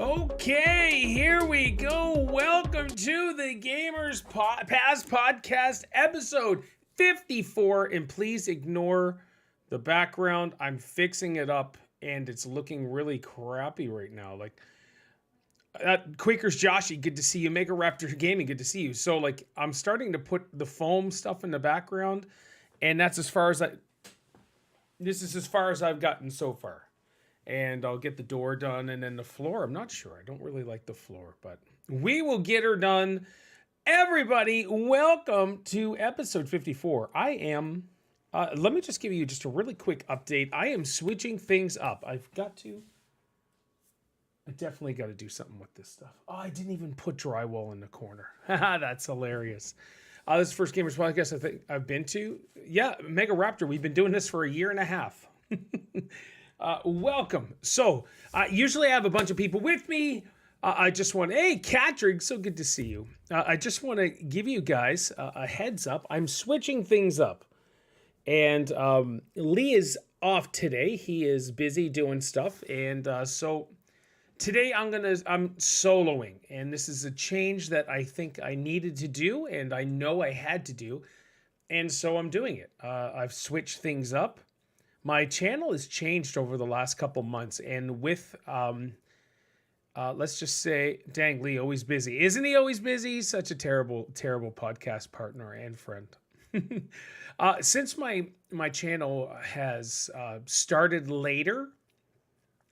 Okay, here we go. Welcome to the Gamers Pass Podcast, episode 54. And please ignore the background. I'm fixing it up, and it's looking really crappy right now. Like, Quakers Joshy, good to see you. Mega Raptor Gaming, good to see you. So, like, I'm starting to put the foam stuff in the background, and that's as far as this is as far as I've gotten so far. And I'll get the door done, and then the floor, I'm not sure. I don't really like the floor, but we will get her done. Everybody, welcome to episode 54. I am, let me just give you just a really quick update. I am switching things up. I definitely got to do something with this stuff. Oh, I didn't even put drywall in the corner. That's hilarious. This is the first Gamers Podcast I think I've been to. Yeah, Mega Raptor, we've been doing this for a year and a half. Welcome. So, usually I have a bunch of people with me. I just want, hey, Catrig, so good to see you. I just want to give you guys a heads up. I'm switching things up. And Lee is off today. He is busy doing stuff. And so today I'm soloing. And this is a change that I think I needed to do. And I know I had to do. And so I'm doing it. I've switched things up. My channel has changed over the last couple months, and with, let's just say, dang, Lee, always busy. Isn't he always busy? Such a terrible, terrible podcast partner and friend. Since my channel has started later,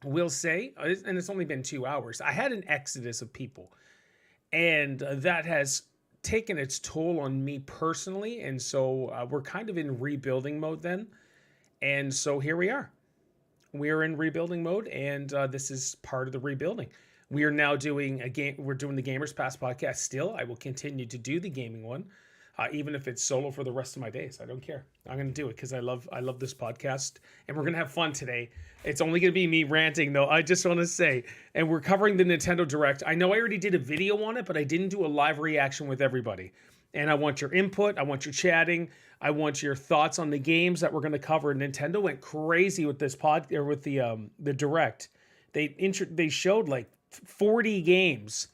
we'll say, and it's only been 2 hours, I had an exodus of people, and that has taken its toll on me personally, and so we're kind of in rebuilding mode then. And so here we are. We're in rebuilding mode, and this is part of the rebuilding. We are now doing we're doing the Gamers Pass podcast still. I will continue to do the gaming one, even if it's solo for the rest of my days. I don't care. I'm going to do it because I love this podcast, and we're going to have fun today. It's only going to be me ranting, though. I just want to say, and we're covering the Nintendo Direct. I know I already did a video on it, but I didn't do a live reaction with everybody. And I want your input. I want your chatting. I want your thoughts on the games that we're going to cover. Nintendo went crazy with this with the Direct. They showed like 40 games,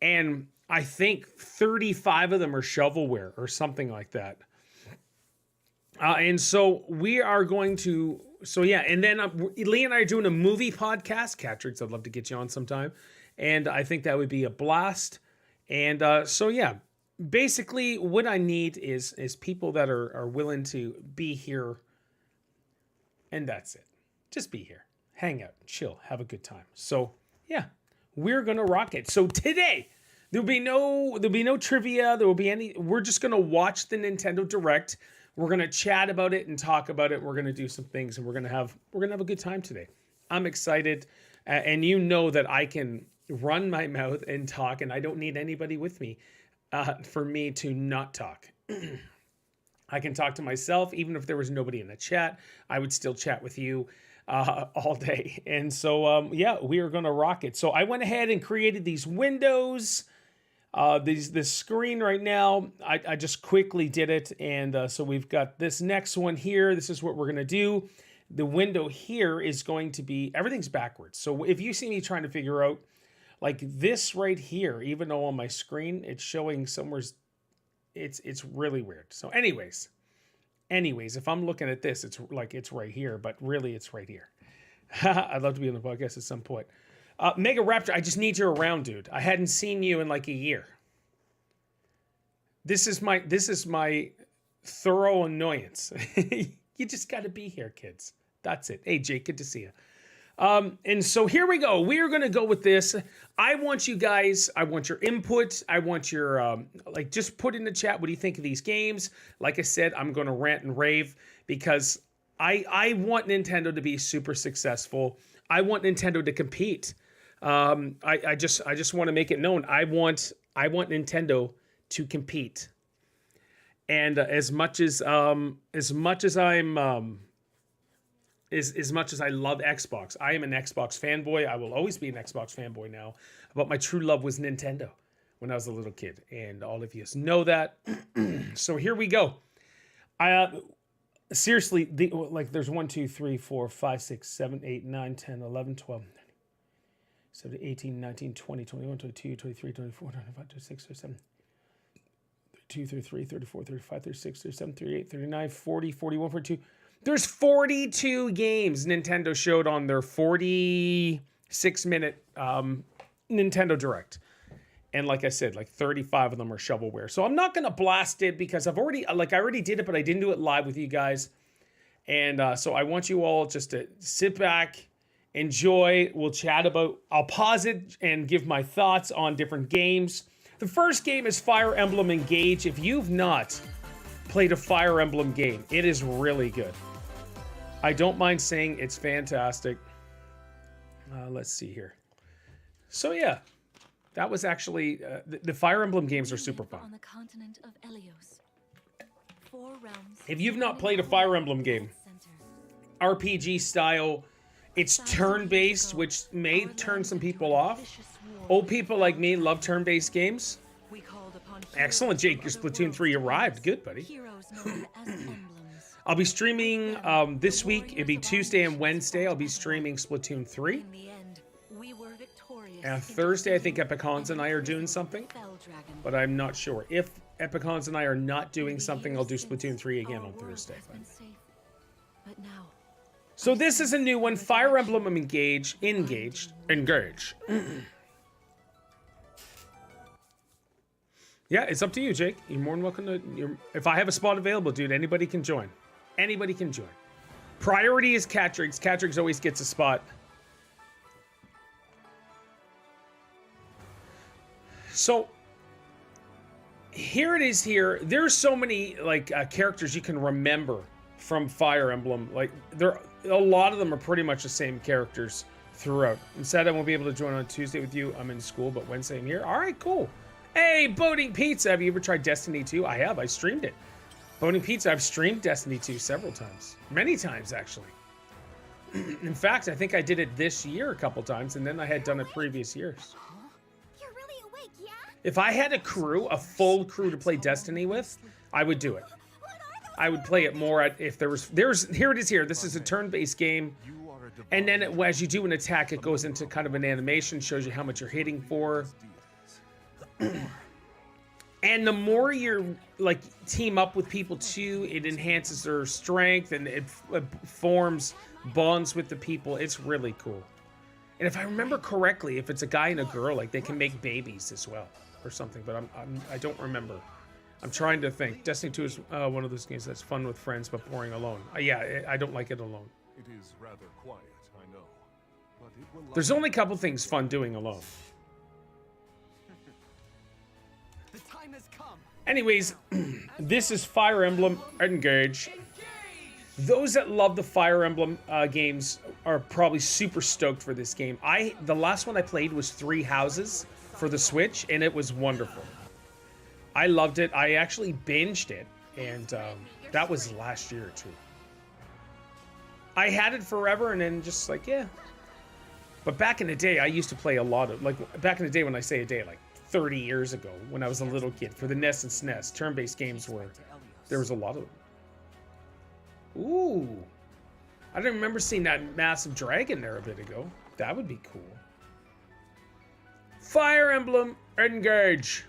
and I think 35 of them are shovelware or something like that. And so we are going to. So yeah, and then Lee and I are doing a movie podcast. Catrix, I'd love to get you on sometime, and I think that would be a blast. And so yeah. Basically, what I need is people that are willing to be here, and that's it. Just be here, hang out, chill, have a good time. So yeah, we're gonna rock it. So today there'll be no trivia. We're just gonna watch the Nintendo Direct. We're gonna chat about it and talk about it. We're gonna do some things, and we're gonna have a good time today. I'm excited, and you know that I can run my mouth and talk, and I don't need anybody with me. For me to not talk. I can talk to myself, even if there was nobody in the chat, I would still chat with you all day. And so, yeah, we are going to rock it. So I went ahead and created these windows, this screen right now. I just quickly did it. And so we've got this next one here. This is what we're going to do. The window here is going to be, everything's backwards. So if you see me trying to figure out, like this right here, even though on my screen it's showing somewhere, it's really weird. So anyways, if I'm looking at this, it's like it's right here, but really it's right here. I'd love to be on the podcast at some point. Mega Raptor, I just need you around, dude. I hadn't seen you in like a year. This is my thorough annoyance. You just got to be here, kids. That's it. Hey, Jake, good to see you. And so here we go. We are going to go with this. I want you guys, I want your input. I want your, just put in the chat, what do you think of these games? Like I said, I'm going to rant and rave because I want Nintendo to be super successful. I want Nintendo to compete. I just want to make it known. I want Nintendo to compete. And as much as much as I love Xbox, I am an Xbox fanboy. I will always be an Xbox fanboy now. But my true love was Nintendo when I was a little kid. And all of you know that. So here we go. Seriously, there's 1, 2, 3, 4, 5, 6, 7, 8, 9, 10, 11, 12, 17, 18, 19, 20, 21, 22, 23, 24, 25, 26, 27, 32, 33, 34, 35, 36, 37, 38, 39, 40, 41, 42. There's 42 games Nintendo showed on their 46-minute Nintendo Direct. And like I said, like 35 of them are shovelware. So I'm not going to blast it because I already did it, but I didn't do it live with you guys. And so I want you all just to sit back, enjoy. We'll chat about, I'll pause it and give my thoughts on different games. The first game is Fire Emblem Engage. If you've not played a Fire Emblem game, it is really good. I don't mind saying it's fantastic. Let's see here. So yeah. That was actually, the Fire Emblem games are super fun. On the continent of Elios. 4 realms. If you've not played a Fire Emblem game, RPG style, it's turn-based, which may turn some people off. Old people like me love turn-based games. Excellent, Jake, your Splatoon 3 arrived. Good, buddy. I'll be streaming this week. It'll be Tuesday and Wednesday. I'll be streaming Splatoon 3. Thursday, I think Epicons and I are doing something, but I'm not sure. If Epicons and I are not doing something, I'll do Splatoon 3 again on Thursday. So this is a new one, Fire Emblem Engage. Yeah, it's up to you, Jake. You're more than welcome to. If I have a spot available, dude, anybody can join. Anybody can join. Priority is Catrix. Catrix always gets a spot. So here it is here. There's so many like characters you can remember from Fire Emblem. Like a lot of them are pretty much the same characters throughout. Instead, I won't be able to join on Tuesday with you. I'm in school, but Wednesday I'm here. All right, cool. Hey, Boating Pizza. Have you ever tried Destiny 2? I have. I streamed it. Boating Pizza. I've streamed Destiny 2 several times. Many times, actually. In fact, I think I did it this year a couple times, and then I had done it previous years. If I had a crew, a full crew to play Destiny with, I would do it. I would play it more if here it is here. This is a turn-based game. And then as you do an attack, it goes into kind of an animation, shows you how much you're hitting for. And the more you're like team up with people too, it enhances their strength and it forms bonds with the people. It's really cool. And if I remember correctly, if it's a guy and a girl, like they can make babies as well or something, but I don't remember. I'm trying to think. Destiny 2 is one of those games that's fun with friends but boring alone. Yeah, I don't like it alone. It is rather quiet, I know. But it will There's only a couple things fun doing alone. The time has come. Anyways, this is Fire Emblem Engage. Those that love the Fire Emblem games are probably super stoked for this game. The last one I played was Three Houses for the Switch, and it was wonderful. I loved it. I actually binged it, and that was last year too. I had it forever, and then just like, yeah. But back in the day, I used to play a lot of, like, back in the day when I say a day, like 30 years ago, when I was a little kid, for the NES and SNES, turn-based games there was a lot of them. Ooh. I didn't remember seeing that massive dragon there a bit ago. That would be cool. Fire Emblem Engage.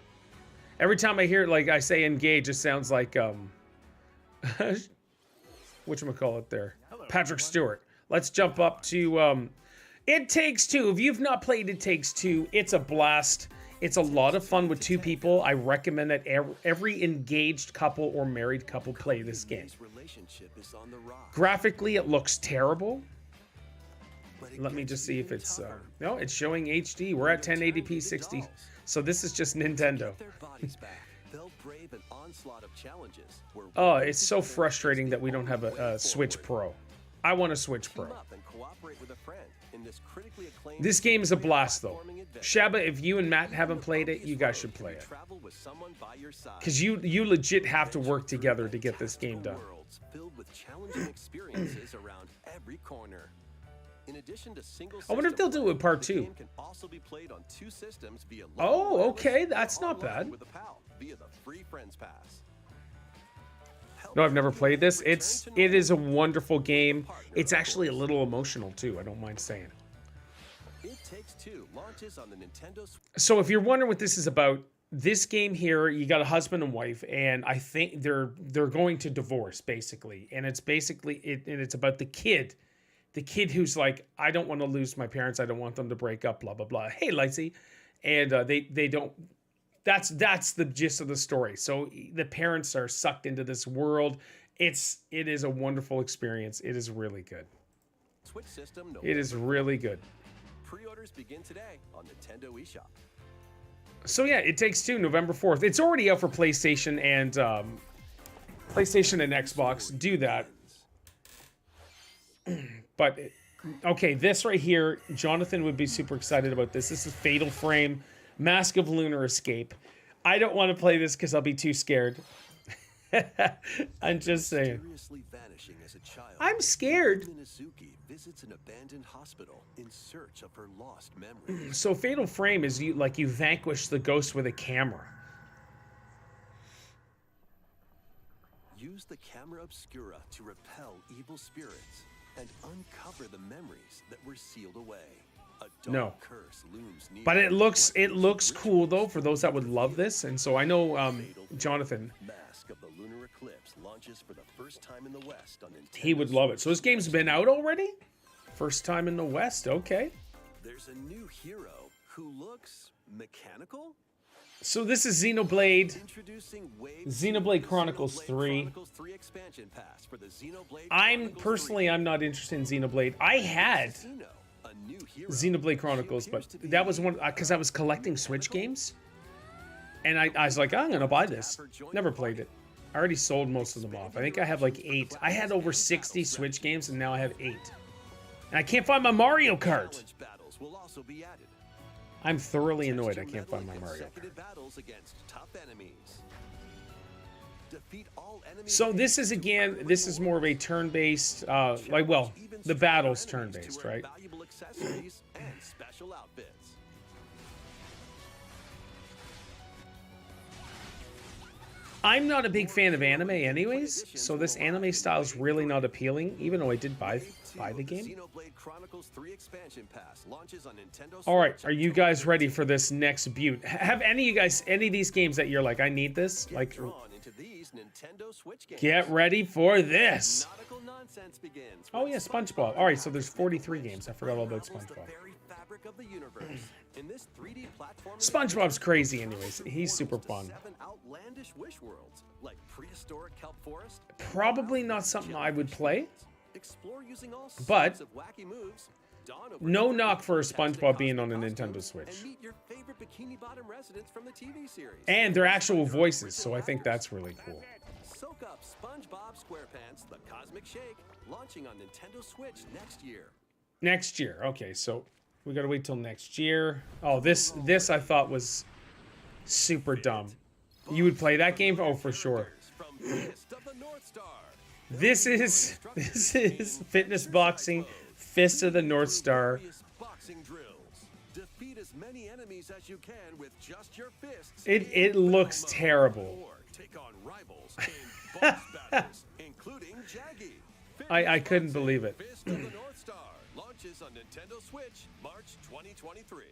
Every time I hear it, like I say engage, it sounds like whatchamacallit there? Patrick Stewart. Let's jump up to It Takes Two. If you've not played It Takes Two, it's a blast. It's a lot of fun with two people. I recommend that every engaged couple or married couple play this game. Graphically, it looks terrible. Let me just see if it's... no, it's showing HD. We're at 1080p 60. So this is just Nintendo. Oh, it's so frustrating that we don't have a Switch Pro. I want a Switch Pro. This game is a blast, though. Shaba, if you and Matt haven't played it, you guys should play it. Because you legit have to work together to get this game done. I wonder if they'll do a part 2. Oh, okay, that's not bad. No, I've never played this. It is a wonderful game. It's actually a little emotional too. I don't mind saying. Takes Two launches on the Nintendo Switch. So if you're wondering what this is about, this game here, you got a husband and wife, and I think they're going to divorce basically, and it's basically it's about the kid who's like, I don't want to lose my parents, I don't want them to break up, blah blah blah. Hey, Lightsy, and they don't. That's the gist of the story. So the parents are sucked into this world. It is a wonderful experience. It is really good. Switch system. It is really good. Pre-orders begin today on Nintendo eShop. So yeah, It Takes Two, November 4th. It's already out for PlayStation and Xbox. Do that. But okay, this right here, Jonathan would be super excited about this. This is Fatal Frame, Mask of Lunar Escape. I don't want to play this because I'll be too scared. I'm just saying. Vanishing as a child, I'm scared. Minazuki visits an abandoned hospital in search of her lost memories. So Fatal Frame is you vanquish the ghost with a camera. Use the camera obscura to repel evil spirits and uncover the memories that were sealed away. A dark curse looms near. But it looks cool though for those that would love this, and so I know Jonathan. Mask of the Lunar Eclipse launches for the first time in the West on Nintendo. He would love it. So this game's been out already? First time in the West, okay. There's a new hero who looks mechanical. So this is Xenoblade. Introducing Xenoblade Chronicles 3. Expansion pass for the Xenoblade I'm not interested in Xenoblade. I had Xenoblade Chronicles, but that was one because I was collecting Switch games, and I was like, I'm gonna buy this. Never played it. I already sold most of them off. I think I have like 8. I had over 60 Switch games, and now I have 8. And I can't find my Mario Kart. I'm thoroughly annoyed I can't find my Mario Kart. So this is more of a turn-based, the battle's turn-based, right? I'm not a big fan of anime anyways, so this anime style is really not appealing, even though I did buy the game. Alright, are you guys ready for this next butte? Have any of these games that you're like, I need this? Like, get ready for this! Oh yeah, SpongeBob. Alright, so there's 43 games. I forgot all about SpongeBob. SpongeBob's crazy anyways. He's super fun. Probably not something I would play, but no knock for SpongeBob being on a Nintendo Switch. And their actual voices, so I think that's really cool. Soak up SpongeBob SquarePants: The Cosmic Shake, launching on Nintendo Switch next year. Next year, okay, so we gotta wait till next year. Oh, this I thought was super dumb. You would play that game? Oh, for sure. This is fitness boxing, Fist of the North Star. Defeat as many enemies as you can with just your fists. It looks terrible. Take on rivals in boss battles, including Jaggy. I couldn't believe it. Fist of the North Star launches on Nintendo Switch March 2023.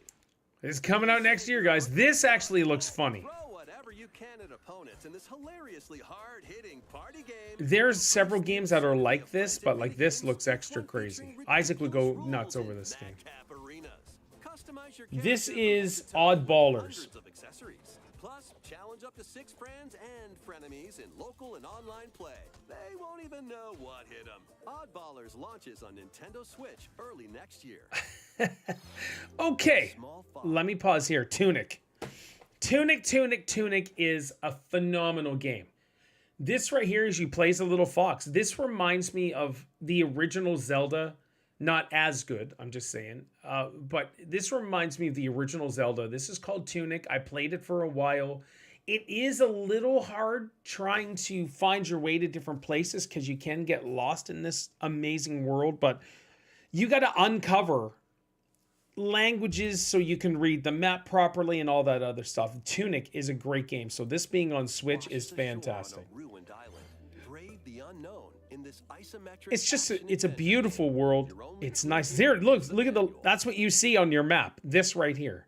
It's coming out next year, guys. This actually looks funny. Throw whatever you can at opponents in this hilariously hard-hitting party game. There's several games that are like this, but like this looks extra crazy. Isaac would go nuts over this game. This is Oddballers. Plus, challenge up to 6 friends and frenemies in local and online play. They won't even know what hit them. Oddballers launches on Nintendo Switch early next year. Okay, let me pause here. Tunic. Tunic is a phenomenal game. This right here is you play as a little fox. This reminds me of the original Zelda. Not as good, I'm just saying. But this reminds me of the original Zelda. This is called Tunic. I played it for a while. It is a little hard trying to find your way to different places because you can get lost in this amazing world. But you got to uncover languages so you can read the map properly and all that other stuff. Tunic is a great game. So this being on Switch is fantastic. Ruined island. Brave the unknown In this isometric It's just, action it's a adventure beautiful game, world. your only It's nice. creative There, look is at the, individual. that's what you see on your map. This right here.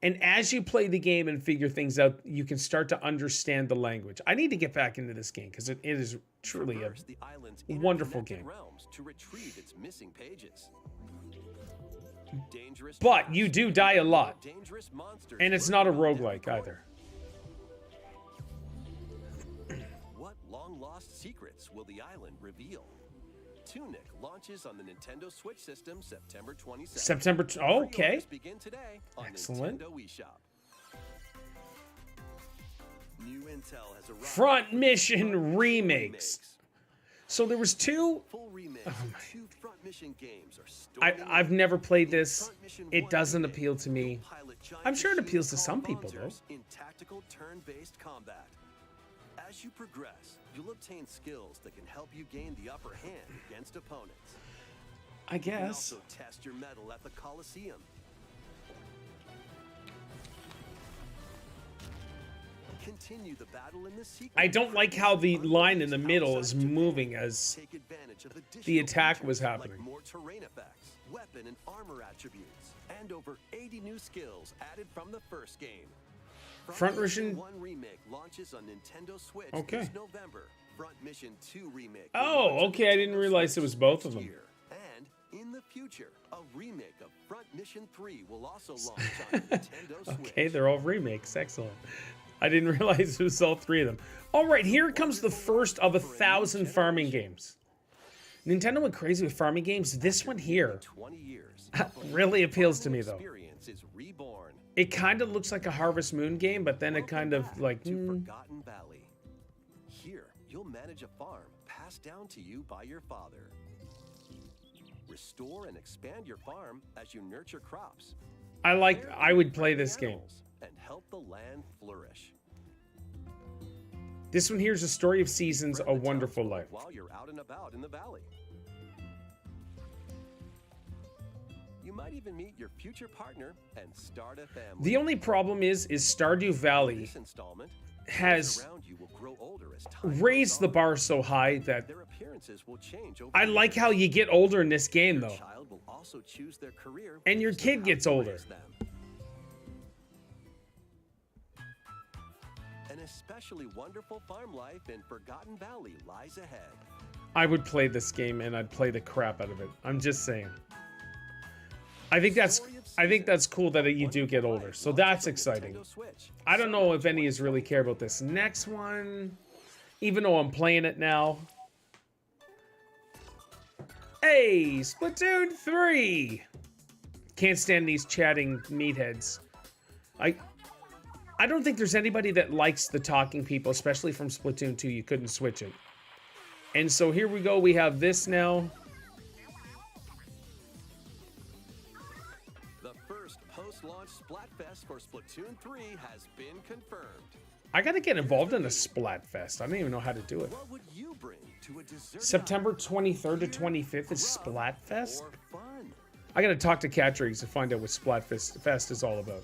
And as you play the game and figure things out, you can start to understand the language. I need to get back into this game because it is truly a Traverse the island's wonderful interconnected game. realms to retrieve its missing pages. Dangerous But traps, you do die a lot. dangerous monsters And it's not a lurking on roguelike every either. corner. What long-lost secrets will the island reveal? Tunic launches on the Nintendo Switch system September 27th. September, okay. Pre-orders begin today on Excellent. Nintendo eShop. New intel has arrived. Front Mission Front remakes. So there was two. Full remakes Oh of my. 2 Front Mission games are storming I've in. never played In this. Front Mission It 1 doesn't remake, appeal to me. you'll pilot giant I'm sure it machines appeals to called some people, Monsters in tactical turn-based combat. As you progress, you'll obtain skills that can help you gain the upper hand against opponents. I You can guess. also test your mettle at the Coliseum. Continue the battle in the secret. I don't like how the line in the middle is moving as Take advantage of the additional attack was features happening. Like more terrain effects, weapon and armor attributes, and over 80 new skills added from the first game. Front Mission- 1 remake launches on Nintendo Switch Okay. this November. Front Mission 2 remake. will Oh, launch on okay, I didn't Nintendo realize it Switch was both of next them. year. And in the future, a remake of Front Mission 3 will also launch on Nintendo Switch. Okay, they're all remakes. Excellent. I didn't realize it was all three of them. All right, here comes the first of 1,000 farming games. Nintendo went crazy with farming games. This one here 20 years. really appeals to me, though. Experience is reborn. It kind of looks like a Harvest Moon game, but then it Welcome kind of back like, to Forgotten Valley. Here, you'll manage a farm passed down to you by your father. Restore and expand your farm as you nurture crops. I would play this game. Animals, and help the land flourish. This one here is a story of seasons, Spread a the wonderful townsfolk life. While you're out and about in the valley. You might even meet your future partner and start a family. The only problem is Stardew Valley This installment, has those around you will grow older as time raised goes the on. bar so high that Their appearances will change over I the like years. how you get older in this game, Your though. child will also choose their career And your based on kid how gets you older. raise them. An especially wonderful farm life in Forgotten Valley lies ahead. I would play this game and I'd play the crap out of it. I'm just saying. I think that's cool that you do get older. So that's exciting. I don't know if any is really care about this next one, even though I'm playing it now. Hey, Splatoon 3! Can't stand these chatting meatheads. I don't think there's anybody that likes the talking people, especially from Splatoon 2. You couldn't switch it. And so here we go. We have this now. The first post-launch Splatfest for Splatoon 3 has been confirmed. I gotta get involved in a Splatfest. I don't even know how to do it. What would you bring to a deserted September island? 23rd to Beer, 25th is grub, Splatfest? or fun? I gotta talk to Catrix to find out what Splatfest is all about.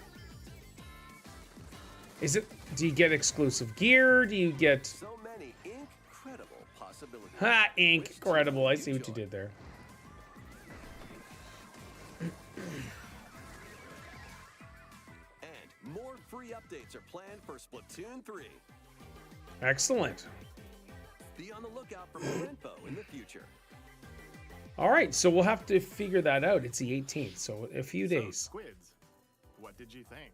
Is it, do you get exclusive gear? Do you get, So many incredible possibilities. ha, Which incredible. I team see what you join? did there. And more free updates are planned for Splatoon 3. Excellent. Be on the lookout for more info in the future. All right, so we'll have to figure that out. It's the 18th, so a few So, days. Squids, what did you think?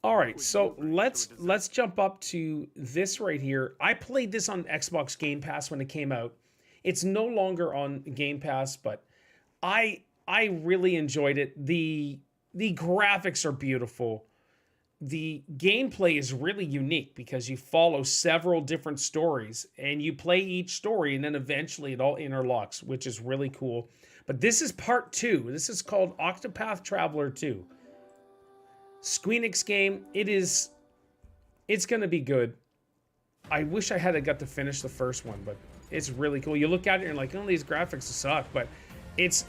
All right, so let's jump up to this right here. I played this on Xbox Game Pass when it came out. It's no longer on Game Pass, but I really enjoyed it. The graphics are beautiful. The gameplay is really unique because you follow several different stories and you play each story and then eventually it all interlocks, which is really cool. But this is part 2. This is called Octopath Traveler 2. Squeenix game. It's gonna be good. I wish I had got to finish the first one, but it's really cool. You look at it and you're like, oh, these graphics suck, but it's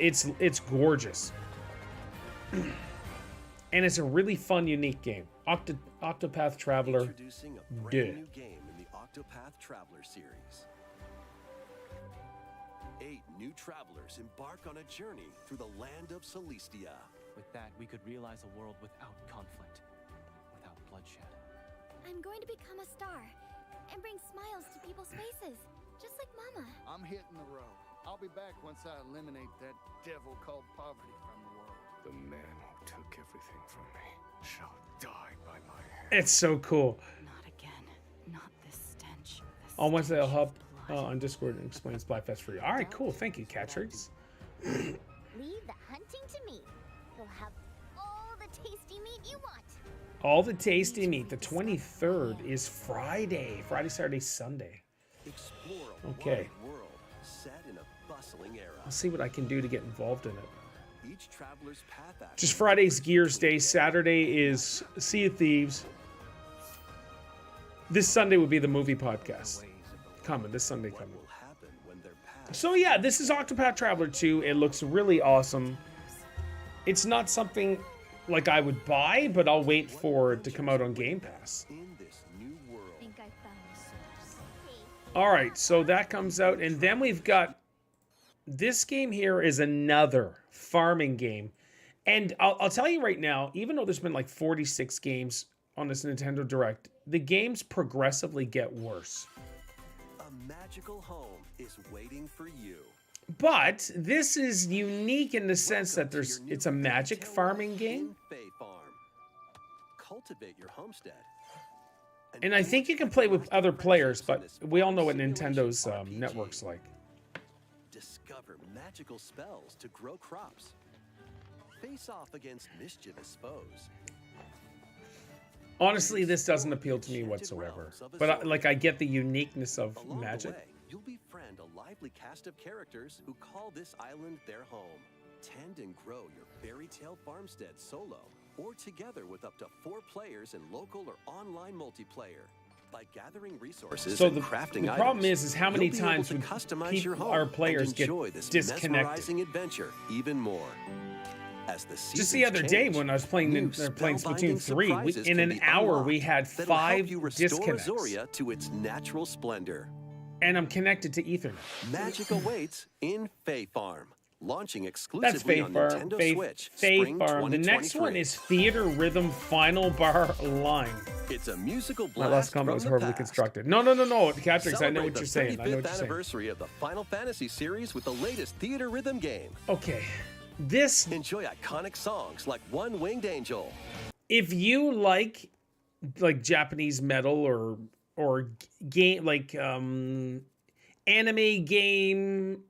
gorgeous. And it's a really fun, unique game. Octopath Traveler. Introducing a brand Duh. new game in the Octopath Traveler series. 8 new travelers embark on a journey through the land of Celestia. With that, we could realize a world without conflict, without bloodshed. I'm going to become a star and bring smiles to people's faces, just like Mama. I'm hitting the road. I'll be back once I eliminate that devil called poverty from the world. The man who took everything from me shall die by my hand. It's so cool. Not again. Not this stench. On Wednesday, I'll hop on Discord and explain Splatfest for you. All right, cool. Thank you, Catrix. Leave the hunting to me. You'll have all the tasty meat you want. All the tasty meat. The 23rd is Friday. Friday, Saturday, Sunday. Explore a Okay. wide world set in a bustling era. I'll see what I can do to get involved in it. Each traveler's path Just Friday's Gears Day. Saturday is Sea of Thieves. This Sunday would be the movie podcast. Coming, this Sunday coming. will happen when their paths So yeah, this is Octopath Traveler 2. It looks really awesome. It's not something like I would buy, but I'll wait for it to come out on Game Pass. in this new world. I think I found the source. All right, so that comes out, and then we've got this game here is another farming game. And I'll tell you right now, even though there's been like 46 games on this Nintendo Direct, the games progressively get worse. A magical home is waiting for you. But this is unique in the sense that it's a magic farming game. In Fae Farm. Cultivate your homestead. And I think you can play with other players, but we all know what Nintendo's network's like. Discover magical spells to grow crops. Face off against mischievous foes. Honestly, this doesn't appeal to me whatsoever. But I get the uniqueness of Along magic. the way, you'll befriend a lively cast of characters who call this island their home. Tend and grow your fairy tale farmstead solo or together with up to 4 players in local or online multiplayer. By gathering resources So and the crafting problem items, is how many you'll be able times to would customize your home our players and get enjoy this disconnected? mesmerizing adventure even more. As the Just the seasons other day change, when I was playing new playing spellbinding Splatoon 3, surprises in can an be hour we unlocked had that'll 5 help you restore disconnects. Azoria to its natural splendor. And I'm connected to Ethernet. Magic awaits in Fae Farm, launching That's exclusively Fae on Farm. Nintendo Switch. Fae Spring Farm. The next one 2023. is Theater Rhythm Final Bar Line. It's a musical My blast last comment from was the horribly past. constructed. No, Catrix, I know Celebrate what the you're saying. I know what 35th you're saying. anniversary of the Final Fantasy series with the latest theater rhythm game. Okay. This, Enjoy iconic songs like One Winged Angel. if you like Japanese metal or game anime game,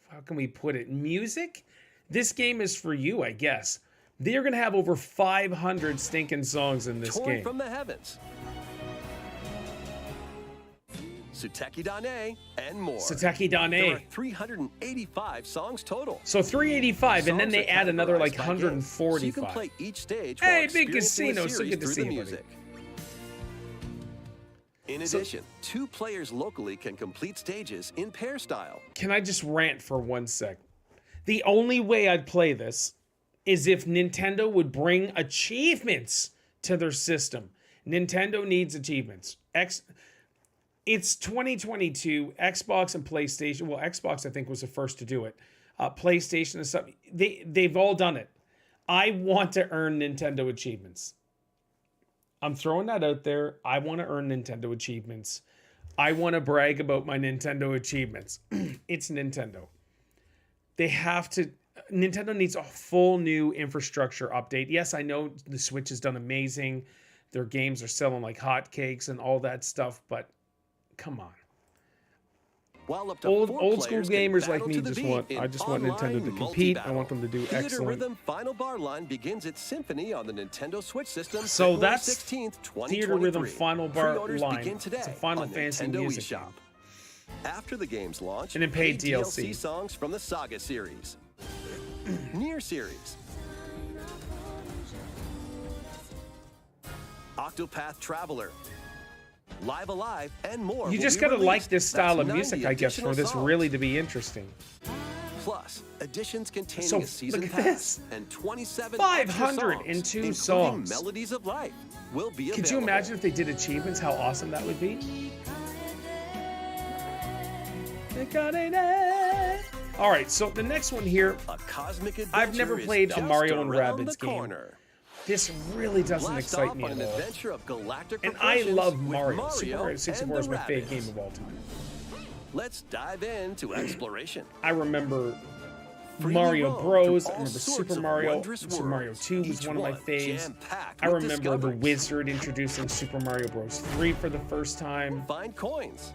how can we put it? Music? This game is for you, I guess. They're going to have over 500 stinking songs in this Torn game. from the heavens. Suteki Dane, and more. Sateki There are Dane. 385 songs total. So 385, and then Songs they are add another like categorized by game, so you can 145. play each stage Hey, while big experiencing the casino, so series good to through see the you, buddy. music. In addition, 2 players locally can complete stages in pair style. Can I just rant for 1 sec? The only way I'd play this is if Nintendo would bring achievements to their system. Nintendo needs achievements. It's 2022. Xbox and PlayStation. Well, Xbox I think was the first to do it. PlayStation and stuff. They've all done it. I want to earn Nintendo achievements. I'm throwing that out there. I want to earn Nintendo achievements. I want to brag about my Nintendo achievements. It's Nintendo. They have to. Nintendo needs a full new infrastructure update. Yes, I know the Switch has done amazing. Their games are selling like hotcakes and all that stuff, but come on. While up to Old 4 school players can gamers like battle me to the just beat want. in I just want Nintendo to online compete. I multi-battle. want them to do Theater excellent. Rhythm Final Bar Line begins its symphony on the Nintendo Switch system. So February that's 16th, 2023. Theater Rhythm Final Bar Pre-orders Line. begin today It's a Final on Fantasy Nintendo music eShop. After the game's launch, And then paid paid DLC. DLC songs from the Saga series, Nier series, Octopath Traveler, Live Alive, and more. You will just be gotta like released. this style That's of music, 90 I guess, for additional this songs. really to be interesting. Plus, editions containing So, a season look at pass this. and 27 502 extra songs, songs. including Melodies of Life, will be available. Could you imagine if they did achievements? How awesome that would be. All right, so the next one here, A cosmic I've never adventure is played a just Mario and around Rabbids the game. corner. this really doesn't Blast excite off me on at an all. adventure of galactic And I proportions love with Mario. Super Mario 64 is my favorite game Rabbids. of all time. Let's dive into exploration. I remember Freely Mario roam Bros. through I all remember sorts Super of Mario. wondrous Super Mario worlds, 2 was each one of my one faves. jam-packed I with remember the discoveries. Wizard introducing Super Mario Bros. 3 for the first time. Find coins.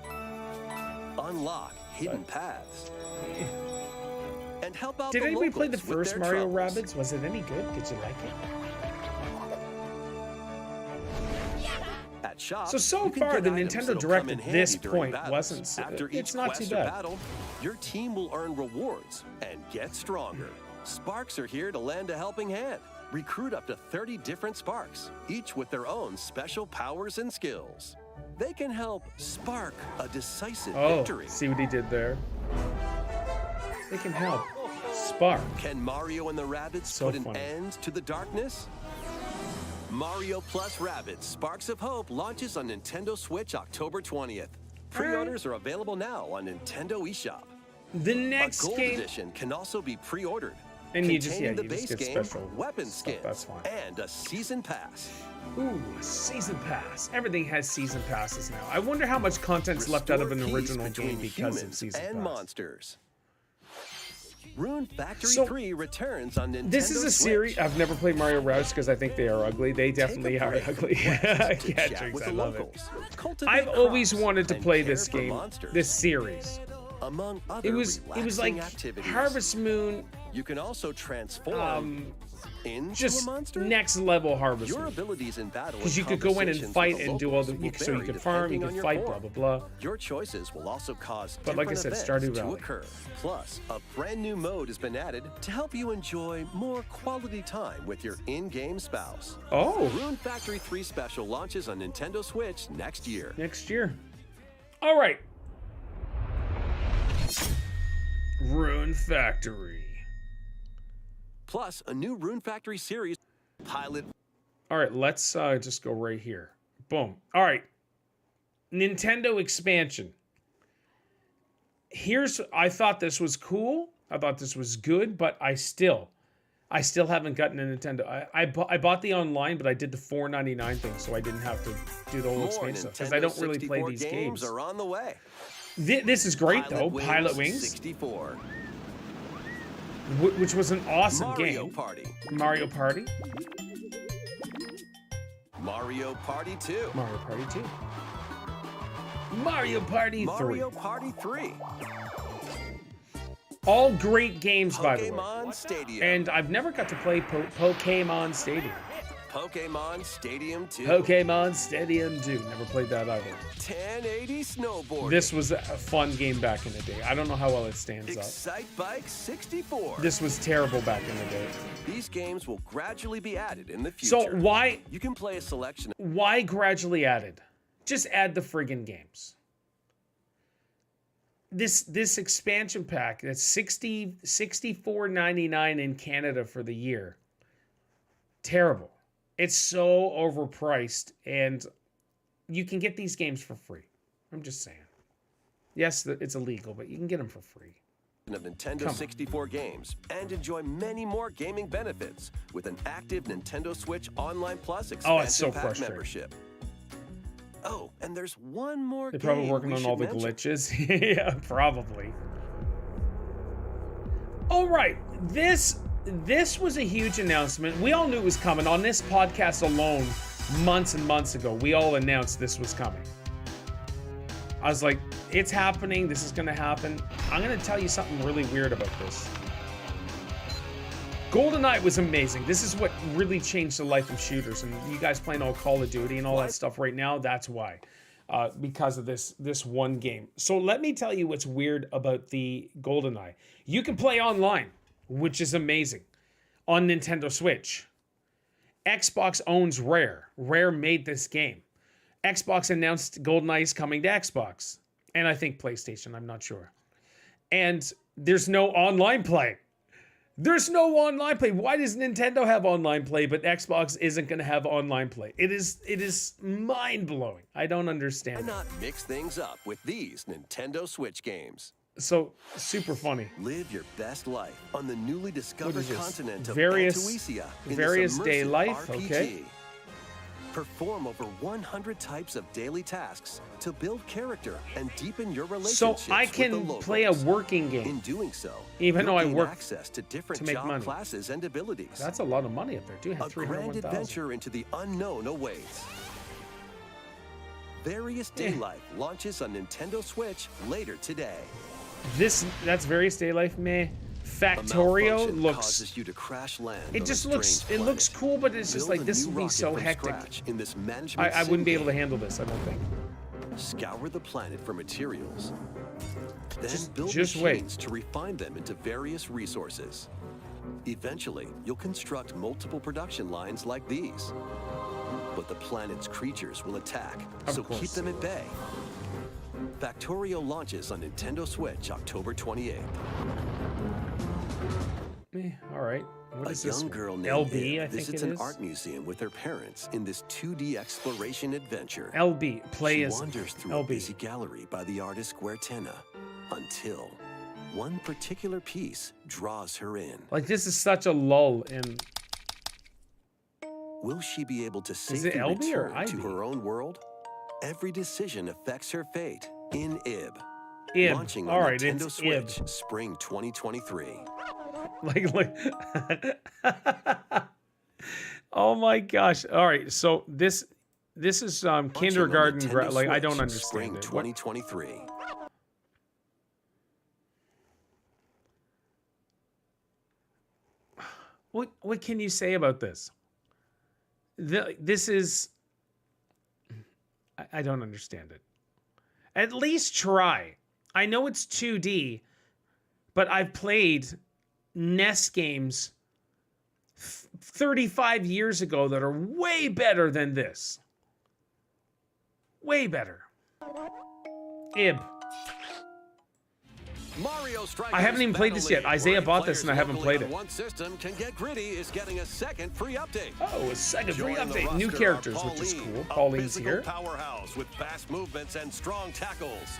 Unlock hidden paths. And help out Did the anybody play the locals with first their Mario troubles. Rabbids? Was it any good? Did you like it? At shops, So you can far, get the items Nintendo that'll Direct come in at handy this during point battles. wasn't so- After it's each not quest too or bad. battle, your team will earn rewards and get stronger. Sparks are here to lend a helping hand. Recruit up to 30 different Sparks, each with their own special powers and skills. They can help spark a decisive Oh, victory. see what he did there? They can help. Spark. Can Mario and the Rabbids So put an funny. end to the darkness? Mario Plus Rabbids Sparks of Hope launches on Nintendo Switch October 20th. Pre-orders are available now on Nintendo eShop. The A next gold game, edition can also be pre-ordered. and you just containing yeah, the you just base get game, special weapon stuff. skins, That's fine. and a season pass. Ooh, a season pass. Everything has season passes now. I wonder how much content's left out of an Restore peace original between game because of humans season and pass. monsters. Rune Factory So, 3 returns on Nintendo This is a series. Switch. I've never played Mario Rabbids because I think they are ugly. They Take a definitely are break ugly. from quests to Yeah, chat Jinx, with I the love it. locals. Cultivate I've always crops wanted to and play care this for game, monsters. this series. Among other It was like relaxing activities. Harvest Moon, You can also transform into just a monster. next level Harvest Your Moon. abilities in battle Because and you could go in and conversations fight with the and do all the locals so will you vary could farm, you depending could on your fight, blah form. blah blah. Your choices will also cause But like I different said, events Stardew to Valley. occur. Plus, a brand new mode has been added to help you enjoy more quality time with your in-game spouse. Oh, Rune Factory 3 Special launches on Nintendo Switch next year. next year. All right. Rune Factory. Plus, a new Rune Factory series pilot. All right, let's just go right here. Boom. All right. Nintendo expansion. I thought this was cool. I thought this was good, but I still haven't gotten a Nintendo. I bought the online, but I did the $4.99 thing, so I didn't have to do the whole More expansion because Nintendo I don't really play 64 these games games. are on the way. This is great though. Pilot Wings, 64. which was an awesome Mario game. Party. Mario Party. Mario Party 2. Mario Party 2. Mario Party 3. Mario Party 3. All great games, by the way. Pokemon Stadium. And I've never got to play Pokemon Stadium. Pokemon Stadium 2. Pokemon Stadium 2. Never played that either. 1080 Snowboard. This was a fun game back in the day. I don't know how well it stands up. Excite Bike 64. This was terrible back in the day. These games will gradually be added in the So future. why You can play a selection. gradually added? Just add the friggin' games. This expansion pack that's $64.99 in Canada for the year. Terrible. It's so overpriced, and you can get these games for free. I'm just saying. Yes, it's illegal, but you can get them for free. Of Nintendo Come on. 64 games and enjoy many more gaming benefits with an active Nintendo Switch Online Plus expansion it's so pack frustrating. membership. Oh, and there's one more They're game probably working we on all the should mention. glitches. Yeah, probably. All right, this was a huge announcement. We all knew it was coming. On this podcast alone, months and months ago, we all announced this was coming. I was like, it's happening. This is going to happen. I'm going to tell you something really weird about this. GoldenEye was amazing. This is what really changed the life of shooters. And you guys playing all Call of Duty and all that stuff right now, that's why. Because of this one game. So let me tell you what's weird about the GoldenEye. You can play online, which is amazing, on Nintendo Switch. Xbox owns Rare. Rare made this game. Xbox announced GoldenEye is coming to Xbox. And I think PlayStation, I'm not sure. And there's no online play. There's no online play. Why does Nintendo have online play, but Xbox isn't going to have online play? It is mind-blowing. I don't understand Why it. not mix things up with these Nintendo Switch games? So super funny. Live your best life on the newly discovered is this? continent of Various- Antuisia in various this day immersive life, RPG. okay. Perform over 100 types of daily tasks to build character and deepen your So relationships I with the can locals. play a working In game. doing so, Even you'll though I gain work access to different to make job money. classes and abilities. That's a lot of money up there. Dude, I had A grand 301,000. adventure into the unknown awaits. Various Day Life launches on Nintendo Switch later today. That's Various Day Life, meh. A Factorio malfunction looks. causes you to crash land It on just a looks. strange It looks planet. cool, but it's just Build like a this new would be rocket so from hectic. scratch in this management I wouldn't be able to sim handle this. I don't think. game. Scour the planet for materials. Then Just- build just wait. machines to refine them into various resources. Eventually, you'll construct multiple production lines like these. But the planet's creatures will attack, Of so keep course. them at bay. Factorio launches on Nintendo Switch October 28th. All right. What A is this? young one? girl named LB, I Ib think visits it an is. art museum with her parents in this 2D exploration adventure. LB. Play She as wanders through a LB. busy gallery by the artist Guertena until one particular piece draws her in. Like this is such a lull in. Will she be able to it safely LB or return to IB? her own world? Every decision affects her fate in Ib. Ib. Launching All on right, Nintendo it's Switch Ib. spring 2023. Like. Oh my gosh! All right, so this is Launching on kindergarten. Nintendo Like I don't Switch, understand spring it. What- 2023. What can you say about this? This is. I don't understand it. At least try. I know it's 2D, but I've played NES games 35 years ago that are way better than this. Way better. Ib. Mario Strikers I haven't even played this yet. Battle League, Isaiah where bought this players and I haven't locally played on it. One system can get gritty is getting a second free update. Oh, a second free Join the update. New roster characters, are which is Pauline, cool. a Pauline's physical here. powerhouse with fast movements and strong tackles.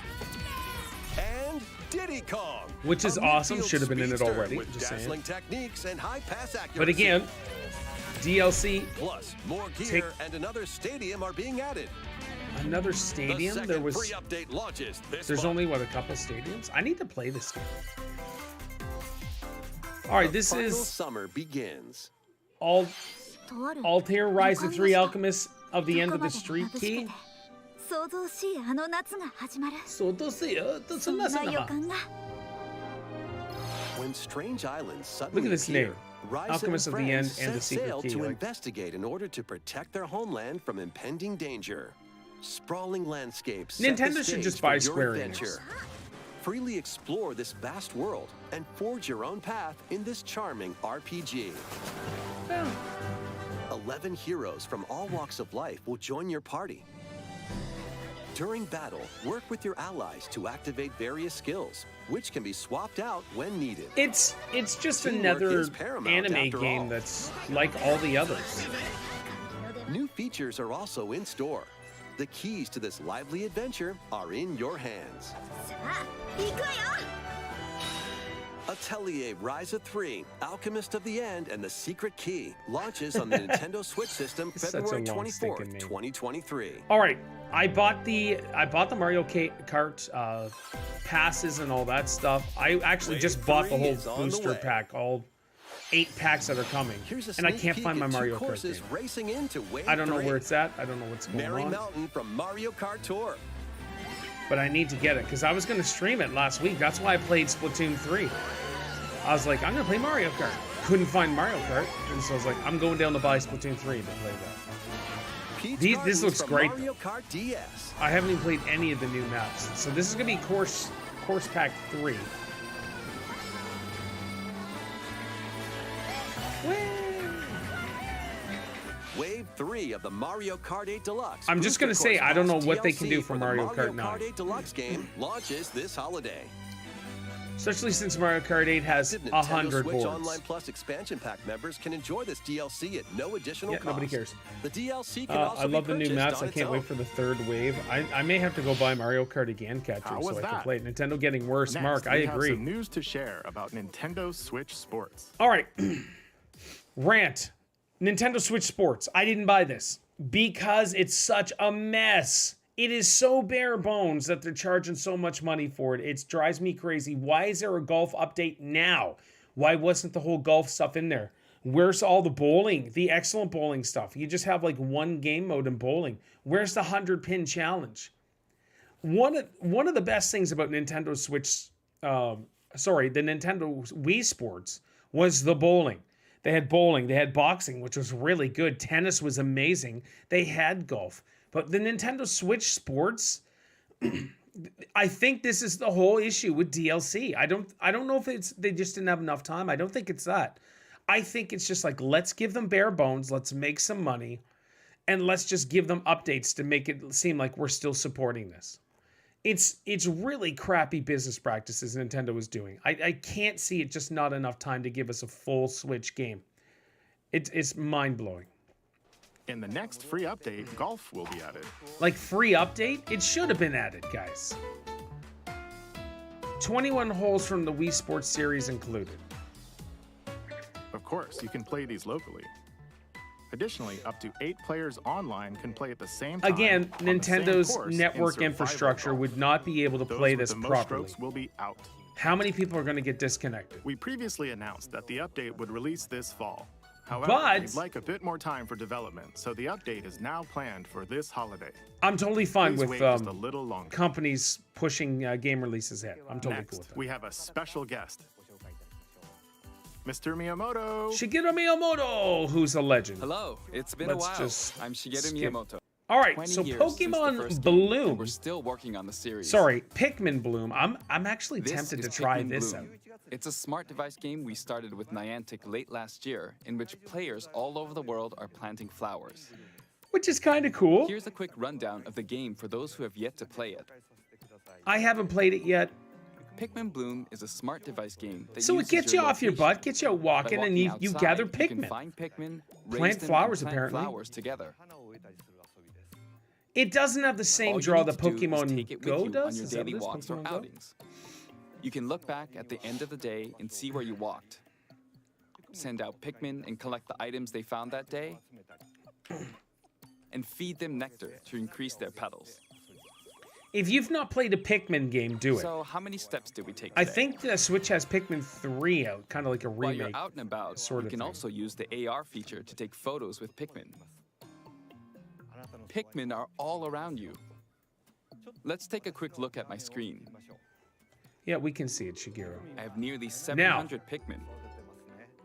And Diddy Kong, Which is a awesome. midfield Should have been in it speedster already, with just saying. dazzling techniques and high pass accuracy. But again, DLC, plus more gear take- and another stadium are being added. another The stadium. second There was. free update launches this There's month. only what, a couple stadiums? I need to play this game. All right, this Final is summer begins. Altair Rise of Three Alchemists of the End of the Street Key. 想像しいあの夏が始まる So to see it. そんな予感が When strange islands suddenly Look at this appear, name. Rise Alchemist and of the End friends and the set Secret sail Key, to like- investigate in order to protect their homeland from impending danger. Sprawling landscapes set the Nintendo should stage just for buy your Square adventure. Freely explore this vast world and forge your own path in this charming RPG. 11 heroes from all walks of life will join your party. During battle, work with your allies to activate various skills, which can be swapped out when needed. It's just Teamwork another is paramount anime after game all. that's like all the others. New features are also in store. The keys to this lively adventure are in your hands. さあ行くわよ Atelier Rise of 3, Alchemist of the End, and the Secret Key launches on the Nintendo Switch system It's such a February long stinking 24th, name. 2023. All right, I bought the Mario Kart passes and all that stuff. I actually Wave just bought the 3 whole is on the booster way. pack, all 8 packs that are coming, Here's a and I sneak can't peek find my at two Mario Kart courses game. racing into Wave I don't know 3. where it's at. I don't know what's going Mary on. Mountain from Mario Kart Tour. But I need to get it because I was going to stream it last week. That's why I played Splatoon 3. I was like, I'm going to play Mario Kart. Couldn't find Mario Kart, and so I was like, I'm going down to buy Splatoon 3 to play that. Peach This Gardens looks from great, Mario Kart DS. I haven't even played any of the new maps, so this is going to be course pack 3. Wave 3 of the Mario Kart 8 Deluxe. I'm just Booster gonna say, Course I don't know Pass what they can DLC do for the Mario Kart Mario Kart 9. 8 Deluxe game launches this holiday. Especially since Mario Kart 8 has Nintendo 100 Switch boards. Online Plus expansion pack members can enjoy this DLC at no additional Yeah, cost. nobody cares. The DLC can also I love be the new purchased maps. on I its can't wait own. for the third wave. I may have to go buy Mario Kart again, How Catcher, was so I can that? play it. Nintendo getting worse. Next, Mark, I we have agree. some news to share about Nintendo Switch Sports. All right. Rant. Nintendo Switch Sports. I didn't buy this because it's such a mess. It is so bare bones that they're charging so much money for it. It drives me crazy. Why is there a golf update now? Why wasn't the whole golf stuff in there? Where's all the bowling, the excellent bowling stuff? You just have like one game mode in bowling. Where's the 100-pin challenge? One of the best things about Nintendo Switch, the Nintendo Wii Sports was the bowling. They had bowling, they had boxing, which was really good. Tennis was amazing. They had golf. But the Nintendo Switch Sports, I think this is the whole issue with DLC. I don't know if it's they just didn't have enough time. I don't think it's that. I think it's just like, let's give them bare bones, let's make some money, and let's just give them updates to make it seem like we're still supporting this. It's really crappy business practices Nintendo is doing. I can't see it just not enough time to give us a full Switch game. It's mind-blowing. In the next free update, golf will be added. Like free update? It should have been added, guys. 21 holes from the Wii Sports series included. Of course, you can play these locally. Additionally, up to 8 players online can play at the same time. Again, on the same Nintendo's course in network survival infrastructure golf. would not be able to Those play with this the most properly. strokes will be out. How many people are going to get disconnected? We previously announced that the update would release this fall. However, But- we'd like a bit more time for development, so the update is now planned for this holiday. I'm totally fine Please with wait just a little longer. companies pushing game releases ahead. I'm totally Next, cool with that. we have a special guest. Mr. Miyamoto. Shigeru Miyamoto, who's a legend. Hello, it's been Let's a while. just I'm Shigeru skip. Miyamoto. All right, 20 so years since the Pokemon first game, and Bloom. we're still working on the series. Sorry, Pikmin Bloom. I'm actually This tempted to is try Pikmin this Bloom. out. It's a smart device game we started with Niantic late last year, in which players all over the world are planting flowers. Which is kind of cool. Here's a quick rundown of the game for those who have yet to play it. I haven't played it yet. Pikmin Bloom is a smart device game that So it uses gets you off your location. butt, gets you out By walking, and you walking gather outside, you can Pikmin. find Pikmin, raise Plant them, flowers, and plant apparently. flowers together. It doesn't have the same All you draw need that to do is Pokemon take it with Go you does. on your Is that daily this walks or Pokemon Go? outings. You can look back at the end of the day and see where you walked. Send out Pikmin and collect the items they found that day. And feed them nectar to increase their petals. If you've not played a Pikmin game, do it. So how many steps did we take I today? think the Switch has Pikmin 3 out, kind of like a While remake. you're out and about, sort you of can thing. also use the AR feature to take photos with Pikmin. Pikmin are all around you. Let's take a quick look at my screen. Yeah, we can see it, Shigeru. I have nearly 700 Pikmin.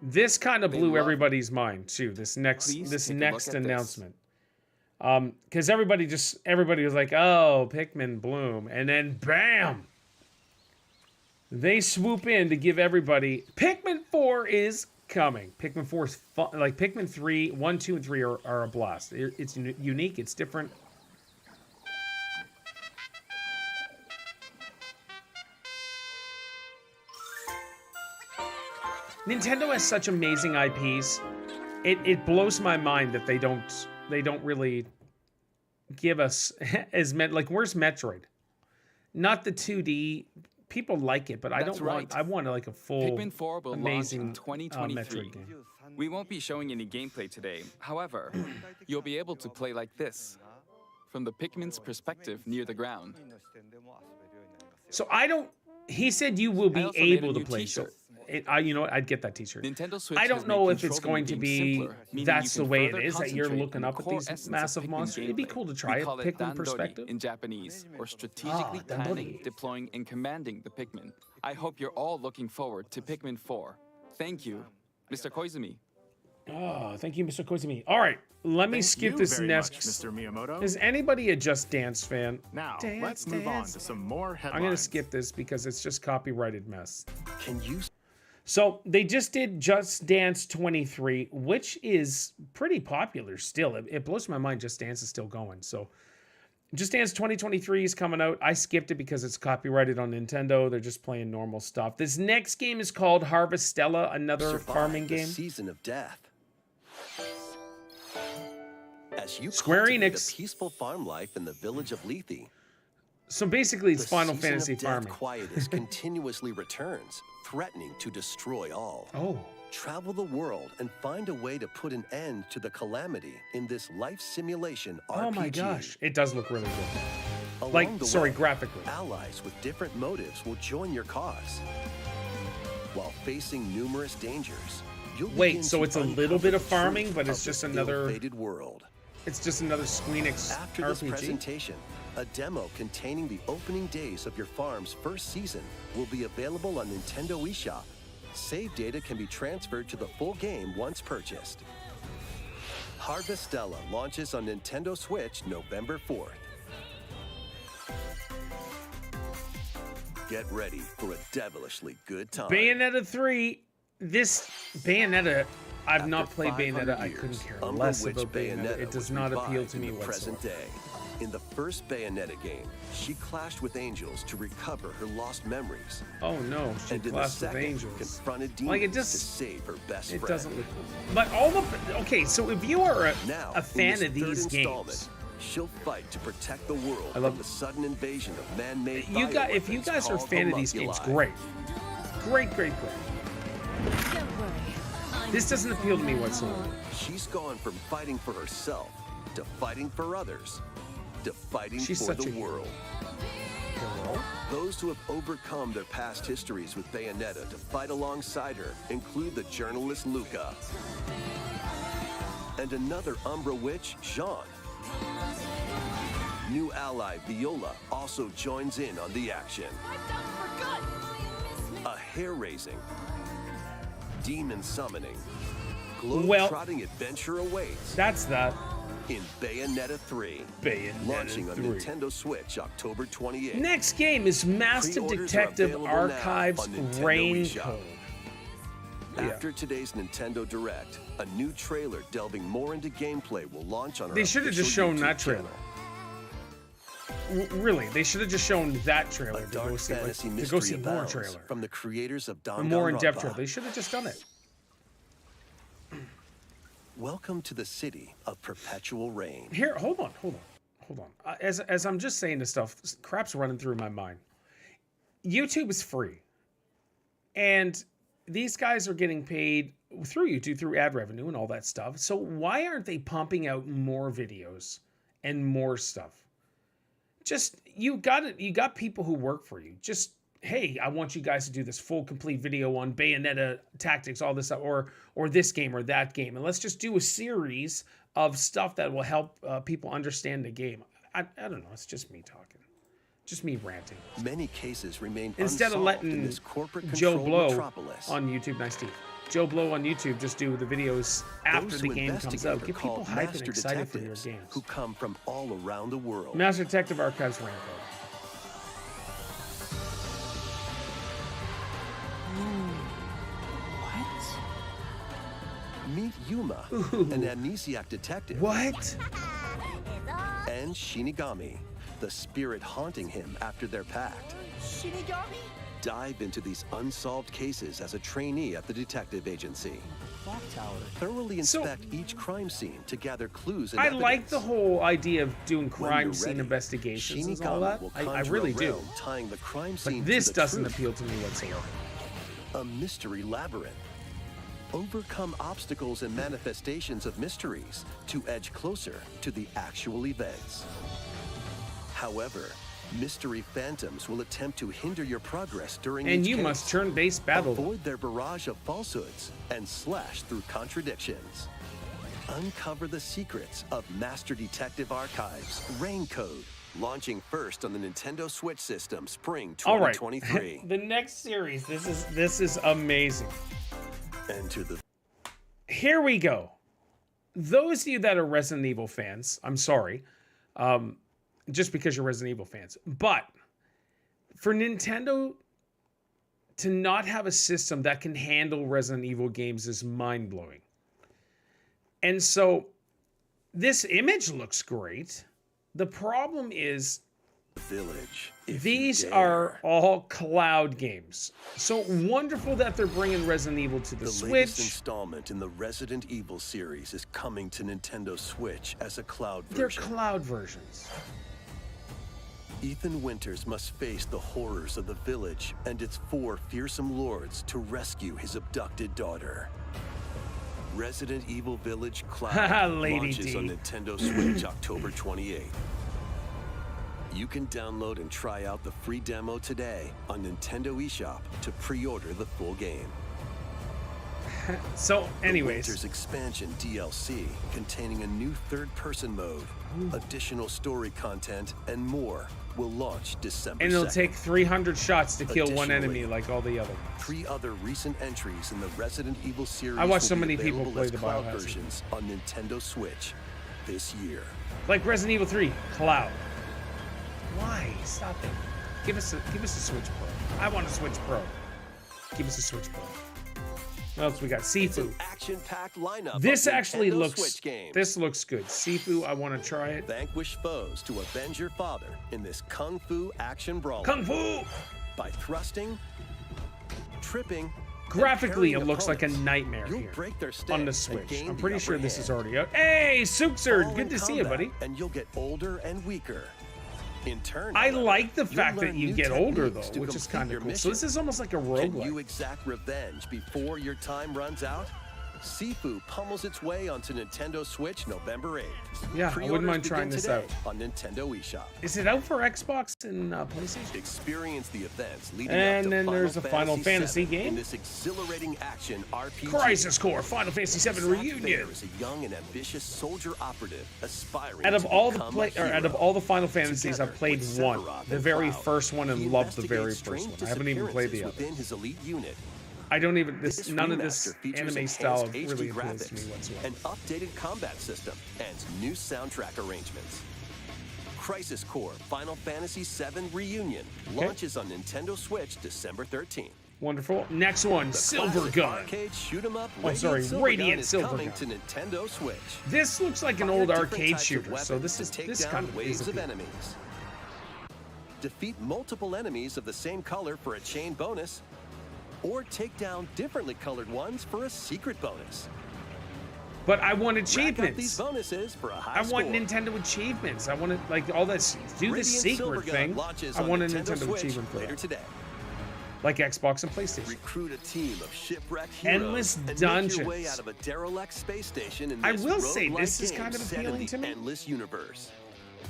This kind of They blew love- everybody's mind too. This next Please take a look at this. announcement, because everybody was like, "Oh, Pikmin Bloom," and then bam, they swoop in to give everybody Pikmin 4 is coming. Pikmin 4 is fun. Like Pikmin 3, 1, 2, and 3 are a blast. It's unique. It's different. Nintendo has such amazing IPs. It blows my mind that they don't really give us as like where's Metroid? Not the 2D. People like it, but I That's don't want. right. I want like a full Pikmin 4 will launch amazing in 2023. Metroid game. We won't be showing any gameplay today. However, you'll be able to play like this, from the Pikmin's perspective near the ground. So I don't. He said you will I be also made a able to new play. So t-shirt. you know what? I'd get that T-shirt. Nintendo Switch I has don't know made if it's controlling going to the be game simpler, meaning that's you the can way it further is that you're concentrate looking on up the at core these essence of massive Pikmin monsters. It'd be gameplay. cool to try We it, call Pikmin Dandori perspective. in Japanese, or strategically Dandori. planning, deploying, and commanding the Pikmin. I hope you're all looking forward to Pikmin 4. Thank you, Mr. Koizumi. Oh, thank you, Mr. Koizumi. All right, let me Thank skip you this very next. much, Mr. Miyamoto. Is anybody a Just Dance fan? Now, Dance, let's move on dance. to some more headlines. I'm gonna skip this because it's just copyrighted mess. Can you So they just did Just Dance 23, which is pretty popular still. It blows my mind Just Dance is still going. So Just Dance 2023 is coming out. I skipped it because it's copyrighted on Nintendo. They're just playing normal stuff. This next game is called Harvestella, another Survive farming the game. Season of Death. As you Square cultivate Enix. a peaceful farm life in the village of Lethe, So basically, it's the Final Season Fantasy of Death farming. quietus continuously returns, threatening to destroy all. Oh, Travel the world and find a way to put an end to the calamity in this life simulation RPG. oh my gosh, it does look really good. Along Like, the sorry, way, graphically. allies with different motives will join your cause. While facing numerous dangers, you'll begin Wait, so to it's a little uncover bit of the farming, truth but it's of just this another. ill-fated world. It's just another Squeenix After this RPG. presentation, a demo containing the opening days of your farm's first season will be available on Nintendo eShop. Save data can be transferred to the full game once purchased. Harvestella launches on Nintendo Switch November 4th. Get ready for a devilishly good time. Bayonetta 3. This Bayonetta, I've not After played 500 Bayonetta. I years, couldn't care Umbra less Witch about Bayonetta. It was does not appeal revived to in me the present whatsoever. day. In the first Bayonetta game, she clashed with angels to recover her lost memories. Oh no, she And in the clashed with second, angels. confronted demons Like, it to just- save her best It friend. doesn't look cool. But all the okay, so if you are Now, a in fan this of third these installment, games, she'll fight to protect the world I love- from the sudden invasion of man-made if you bioweapons guys are a called fan of these games, homunculi. great. Great. Don't worry. This doesn't appeal to me whatsoever. She's gone from fighting for herself to fighting for others to fighting She's for such the a hero. world. Those who have overcome their past histories with Bayonetta to fight alongside her include the journalist Luca and another Umbra witch, Jean. New ally Viola also joins in on the action. A hair-raising, demon summoning, globe-trotting adventure awaits That's that. in Bayonetta 3. Bayonetta Launching on 3. Nintendo Switch October 28th. Next game is Master Pre-orders are Detective available now Archives on Nintendo Rain eShop. Code. After today's Nintendo Direct, a new trailer delving more into gameplay will launch on our They should have just official shown YouTube that trailer. channel. Really, they should have just shown that trailer A to dark go see, fantasy to mystery go see more abounds trailer. from the creators of A Danganronpa. more in-depth trailer. They should have just done it. Welcome to the city of perpetual rain. Here, hold on. As I'm just saying this stuff, crap's running through my mind. YouTube is free, and these guys are getting paid through YouTube, through ad revenue and all that stuff. So why aren't they pumping out more videos and more stuff? Just you got people who work for you. Just hey, I want you guys to do this full complete video on Bayonetta tactics, all this stuff, or this game or that game, and let's just do a series of stuff that will help people understand the game. I don't know. It's just me talking, just me ranting. Many cases remain Instead of unsolved in letting this corporate Joe controlled Blow metropolis. on YouTube, nice Steve. Joe Blow on YouTube just do the videos after Those the who game comes investigate out. are Get people called hyped and master excited for your detectives games. who come from all around the world. Master Detective Archives Rain Code. Meet Yuma, Ooh. an amnesiac detective, What? and Shinigami, the spirit haunting him after their pact. Shinigami? Dive into these unsolved cases as a trainee at the detective agency. Clock tower. Thoroughly So- inspect each crime scene to gather clues and I evidence. like the whole idea of doing When crime you're scene ready, investigations and Shinigami all that. will I conjure really a do. realm tying the crime scene But to this the doesn't truth. appeal to me whatsoever. A mystery labyrinth. Overcome obstacles and manifestations of mysteries to edge closer to the actual events. However, mystery phantoms will attempt to hinder your progress during And each you case. must turn-based battle. Avoid their barrage of falsehoods and slash through contradictions. Uncover the secrets of Master Detective Archives Rain Code, launching first on the Nintendo Switch system spring All right. 2023. The next series. This is amazing. Enter the Here we go. Those of you that are Resident Evil fans, I'm sorry, just because you're Resident Evil fans, but for Nintendo to not have a system that can handle Resident Evil games is mind-blowing. And so this image looks great. The problem is Village. if you these dare. are all cloud games. So wonderful that they're bringing Resident Evil to the The latest Switch. installment in the Resident Evil series is coming to Nintendo Switch as a cloud They're version. cloud versions. Ethan Winters must face the horrors of the village and its 4 fearsome lords to rescue his abducted daughter. Resident Evil Village Cloud Lady launches D. on Nintendo Switch October 28th. You can download and try out the free demo today on Nintendo eShop to pre-order the full game. So, The anyways, Winters expansion DLC containing a new third-person mode, additional story content, and more will launch December and it'll 2nd. take 300 shots to kill one Additionally, enemy like all the other. 3 other recent entries in the Resident Evil series I watched will so be many people available play as the cloud Biohazard. versions on Nintendo Switch this year. Like Resident Evil 3, cloud. Why? Stop it. Give us a Switch Pro. I want a Switch Pro. Give us a Switch Pro. What else we got? It's Sifu. an action-packed lineup This of actually Nintendo looks. Switch games. This looks good. Sifu. I want to try it. Vanquish foes to avenge your father in this kung fu action brawler. Kung Fu. By thrusting, tripping, and Graphically, it parrying looks like a opponents. nightmare You'll here break their stance on the and Switch. gain I'm the pretty upper sure this is hand. already out. Hey, Suxer, Fall good in to see you, combat, buddy. And you'll get older and weaker. In turn, I however, like the you'll fact that learn you new get older techniques though, to which is complete kind your of cool. So this mission. is almost like a Can you roguelike. exact revenge before your time runs out? Sifu pummels its way onto Nintendo Switch November 8th. Yeah, I wouldn't Pre-orders mind trying begin this today out. on Nintendo eShop. Is it out for Xbox and PlayStation? Experience the events leading And up to then Final there's a Final Fantasy VII game. in this exhilarating action RPG. Crisis Core Final Fantasy VII Zack Reunion. Fair is a young and ambitious soldier operative aspiring Out of to all the become play, a or out of hero. all the Final Fantasies, Together I've played with one, Sephiroth the and very Cloud, first one, and he loved the very investigates first strange one. I haven't even played the other. within his elite unit. I don't even none of remaster this features anime enhanced style HD really appeals to me graphics, whatsoever. an updated combat system, and new soundtrack arrangements. Crisis Core Final Fantasy VII Reunion launches on Nintendo Switch December 13th. Wonderful. Next one, The Silver classic Gun. arcade shoot 'em up. Oh, sorry, Silver Radiant Gun is Silver coming Gun. to Nintendo Switch. This looks like an Fire old different arcade types of shooter, so weapons this to is take this down kind of waves is of appealing. enemies. Defeat multiple enemies of the same color for a chain bonus, or take down differently colored ones for a secret bonus. But I want Rack up these achievements. bonuses for a high I want score. Nintendo achievements. I want to like all that. Do the Radiant secret Silvergun thing. launches I on want a Nintendo Nintendo Switch achievement for later that. today. Like Xbox and PlayStation. Recruit a team of shipwrecked heroes Endless and make dungeons. your way out of a derelict space station in I this will say, roguelike this is game kind of set in appealing the to me. Endless universe.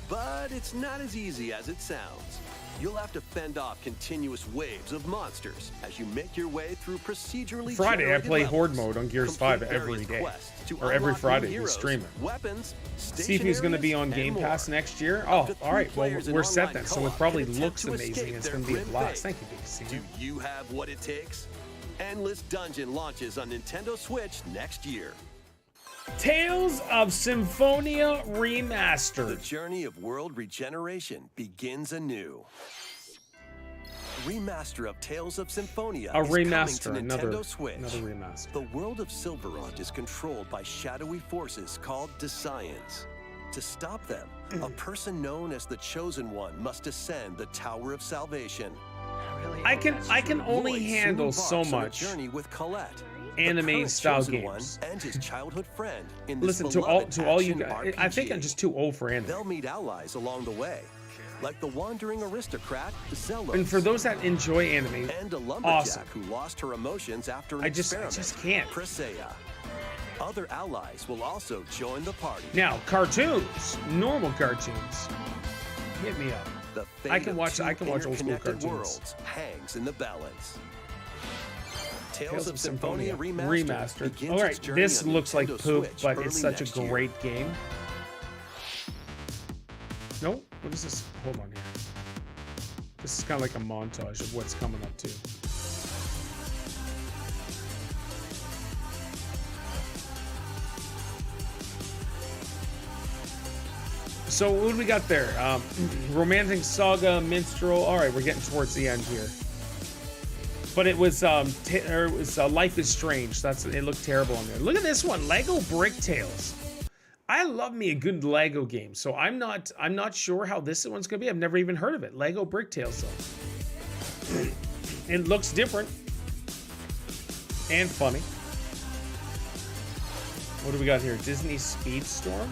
But it's not as easy as it sounds. You'll have to fend off continuous waves of monsters as you make your way through procedurally Friday, I generated play levels. Horde mode on Gears 5 Complete every various day. quests to Or every unlock new Friday, we heroes, stream it. Weapons, See if he's going to be on station Game areas, and Pass more. next year. Up Oh, to all right. 3 Well, players in we're set online then. So co-op it probably can attempt looks to amazing. escape It's their going to be a grim blast. fate. Thank you, Big C. Do you have what it takes? Endless Dungeon launches on Nintendo Switch next year. Tales of Symphonia The Remastered. journey of world regeneration begins anew. Remaster of Tales of Symphonia A is coming remaster, to Nintendo another Switch. remaster. The world of Silverrond is controlled by shadowy forces called Desians. To stop them, a person known as the Chosen One must ascend the Tower of Salvation. I can only Lloyd soon handle so embarks on a much journey with Colette, the anime current style Chosen One, games. and his childhood friend in this Listen, to all you beloved guys, action I think I'm RPG. just too old for anime. They'll meet allies along the way, like the wandering aristocrat Zelos. And for those that enjoy anime, and a lumberjack awesome. who lost her emotions after an I just experiment. can't. Presea. Other allies will also join the party. Now, cartoons, normal cartoons, hit me up. The fate I can of watch- two I can watch old school interconnected cartoons. worlds hangs in the balance. Tales of Symphonia Remastered. begins All its right, journey this on looks like Nintendo poop, Switch but early it's such a next year. great game. No, what is this? Hold on here. This is kind of like a montage of what's coming up too. So what do we got there? Romantic Saga, Minstrel. All right, we're getting towards the end here. But it was Life is Strange. It looked terrible on there. Look at this one, Lego Brick Tales. I love me a good Lego game, so I'm not sure how this one's gonna be. I've never even heard of it. Lego Bricktails though. It looks different and funny. What do we got here? Disney Speedstorm.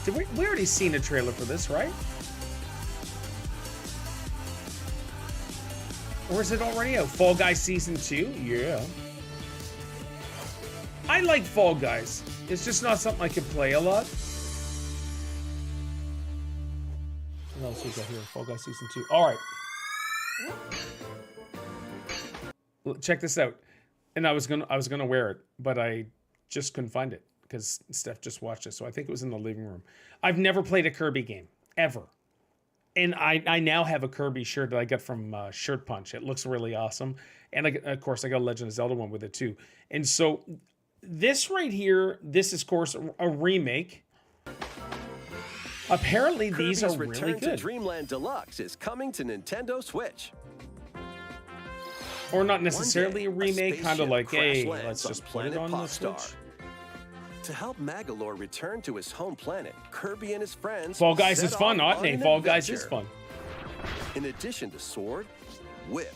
Did we already seen a trailer for this, right? Or is it already out? Fall Guys Season 2? Yeah. I like Fall Guys. It's just not something I can play a lot. What else we got here? Fall Guys Season 2. All right. Check this out. And I was gonna wear it, but I just couldn't find it because Steph just watched it. So I think it was in the living room. I've never played a Kirby game ever. And I now have a Kirby shirt that I got from Shirt Punch. It looks really awesome. And of course, I got a Legend of Zelda one with it too. And so this right here, this is, of course, a remake. Apparently, these are really Return good. to Dreamland Deluxe is coming to Nintendo Switch. Or not necessarily a One day, remake, kind of spaceship like, hey, crash let's lands just put it planet on the Popstar. Switch. To help Magalore return to his home planet, Kirby and his friends Fall Guys set is fun, off aren't they? on an Fall Guys is adventure. fun. In addition to sword, whip.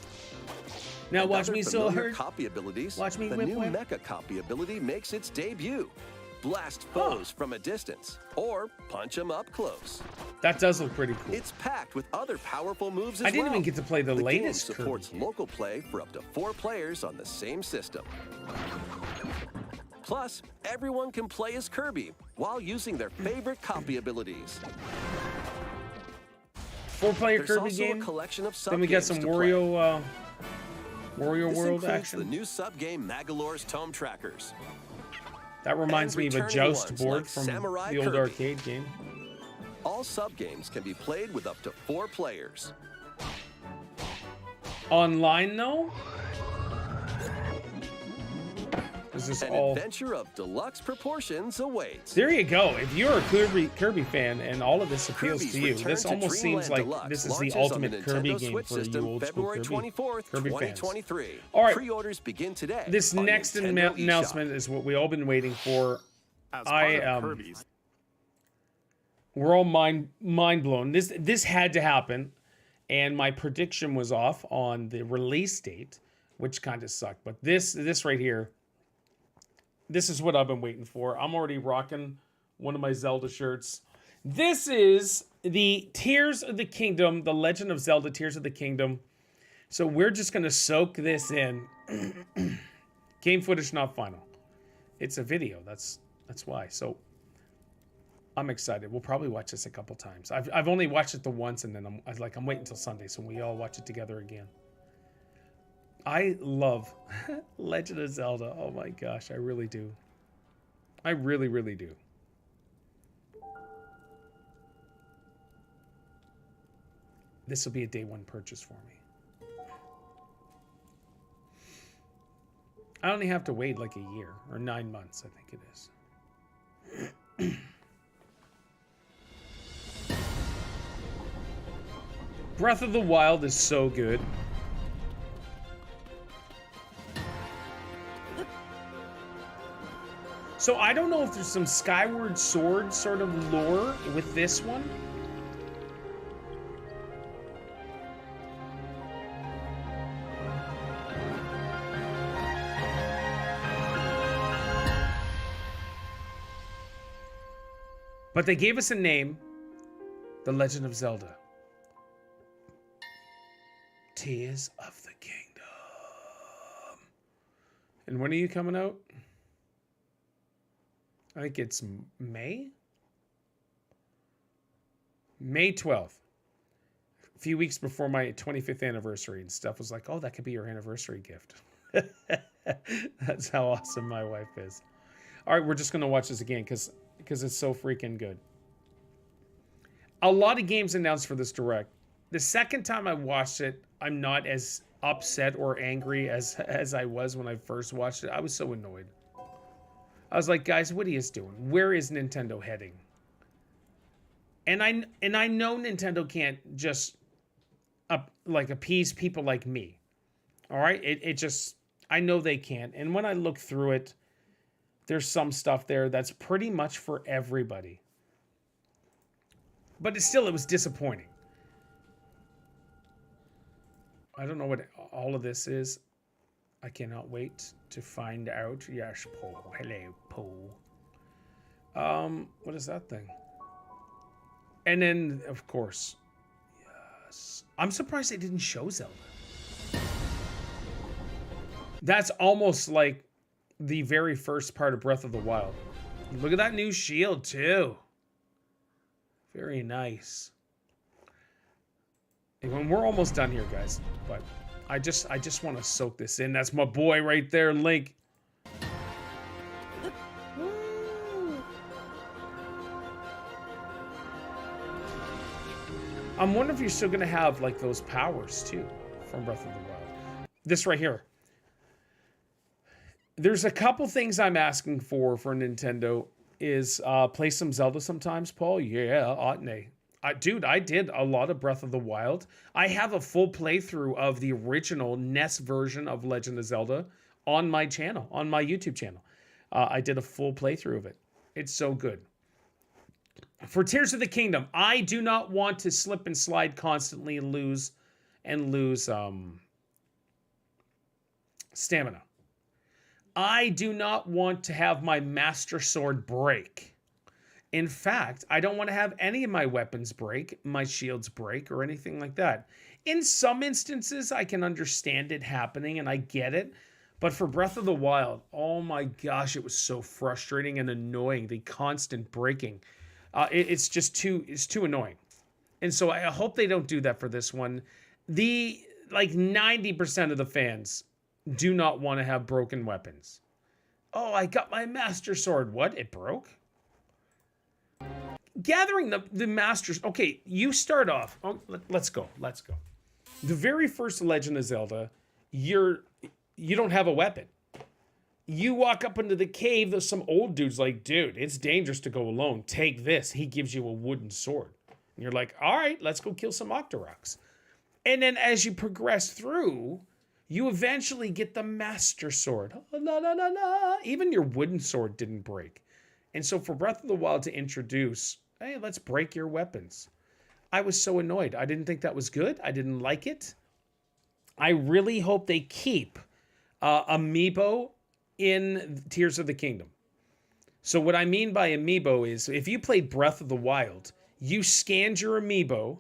Now and watch other me so familiar hurt. copy abilities. Watch me the whip, new whip. mecha copy ability makes its debut. Blast foes from a distance, or punch them up close. That does look pretty cool. It's packed with other powerful moves as I didn't well. even get to play the latest game Kirby supports game. local play for up to 4 players on the same system. Plus, everyone can play as Kirby while using their favorite copy abilities. 4-player There's Kirby also game. a collection of Then we got sub-games some to play. Wario This World includes action. the new sub-game Magalore's Tome Trackers. That reminds and me of a returning joust ones board like from Samurai the old Kirby. arcade game. All sub-games can be played with up to 4 players. Online though? Is this An all? adventure of deluxe proportions awaits. There you go. If you're a Kirby fan and all of this appeals Kirby's to you, Return this to almost seems like Dreamland this is Deluxe the launches on ultimate Kirby Nintendo game Switch for you system old school February Kirby 24th, Kirby fans. 2023. All right. Pre-orders begin today. This on next Nintendo eShop. announcement is what we all been waiting for. As part of I Kirby's, we're all mind blown. This had to happen, and my prediction was off on the release date, which kind of sucked. But this right here, this is what I've been waiting for. I'm already rocking one of my Zelda shirts. This is the Tears of the Kingdom, the Legend of Zelda Tears of the Kingdom. So we're just gonna soak this in. Game footage not final. It's a video. That's why. So I'm excited. We'll probably watch this a couple times. I've only watched it the once, and then I'm waiting until Sunday so we all watch it together again. I love Legend of Zelda. Oh my gosh, I really do. I really, really do. This will be a day one purchase for me. I only have to wait like a year or 9 months, I think it is. Breath of the Wild is so good. So I don't know if there's some Skyward Sword sort of lore with this one. But they gave us a name, The Legend of Zelda. Tears of the Kingdom. And when are you coming out? I think it's May? May 12th. A few weeks before my 25th anniversary, and stuff was like, oh, that could be your anniversary gift. That's how awesome my wife is. All right, we're just going to watch this again because it's so freaking good. A lot of games announced for this Direct. The second time I watched it, I'm not as upset or angry as I was when I first watched it. I was so annoyed. I was like, guys, what are you doing? Where is Nintendo heading? And I know Nintendo can't just appease people like me. All right? It just, I know they can't. And when I look through it, There's some stuff there that's pretty much for everybody. But it was disappointing. I don't know what all of this is. I cannot wait to find out. Yes, Paul. Hello, Paul. What is that thing? And then, of course, yes. I'm surprised they didn't show Zelda. That's almost like the very first part of Breath of the Wild. Look at that new shield, too. Very nice. And we're almost done here, guys. But I just want to soak this in. That's my boy right there, Link. I'm wondering if you're still going to have, like, those powers, too, from Breath of the Wild. This right here. There's a couple things I'm asking for Nintendo is play some Zelda sometimes, Paul. Yeah, oughtn't they? Dude, I did a lot of Breath of the Wild. I have a full playthrough of the original NES version of Legend of Zelda on my channel, on my YouTube channel. I did a full playthrough of it. It's so good. For Tears of the Kingdom, I do not want to slip and slide constantly and lose stamina. I do not want to have my Master Sword break. In fact, I don't want to have any of my weapons break, my shields break, or anything like that. In some instances, I can understand it happening, and I get it. But for Breath of the Wild, oh my gosh, it was so frustrating and annoying, the constant breaking. It's too annoying. And so I hope they don't do that for this one. Like 90% of the fans do not want to have broken weapons. Oh, I got my Master Sword. What? It broke? Gathering the Masters. Okay, you start off. Oh, let's go. The very first Legend of Zelda, you don't have a weapon. You walk up into the cave, there's some old dude's like, dude, it's dangerous to go alone. Take this. He gives you a wooden sword. And you're like, all right, let's go kill some Octoroks. And then as you progress through, you eventually get the Master Sword. La, la, la, la. Even your wooden sword didn't break. And so for Breath of the Wild to introduce, hey, let's break your weapons. I was so annoyed. I didn't think that was good. I didn't like it. I really hope they keep Amiibo in Tears of the Kingdom. So what I mean by Amiibo is if you played Breath of the Wild, you scanned your Amiibo,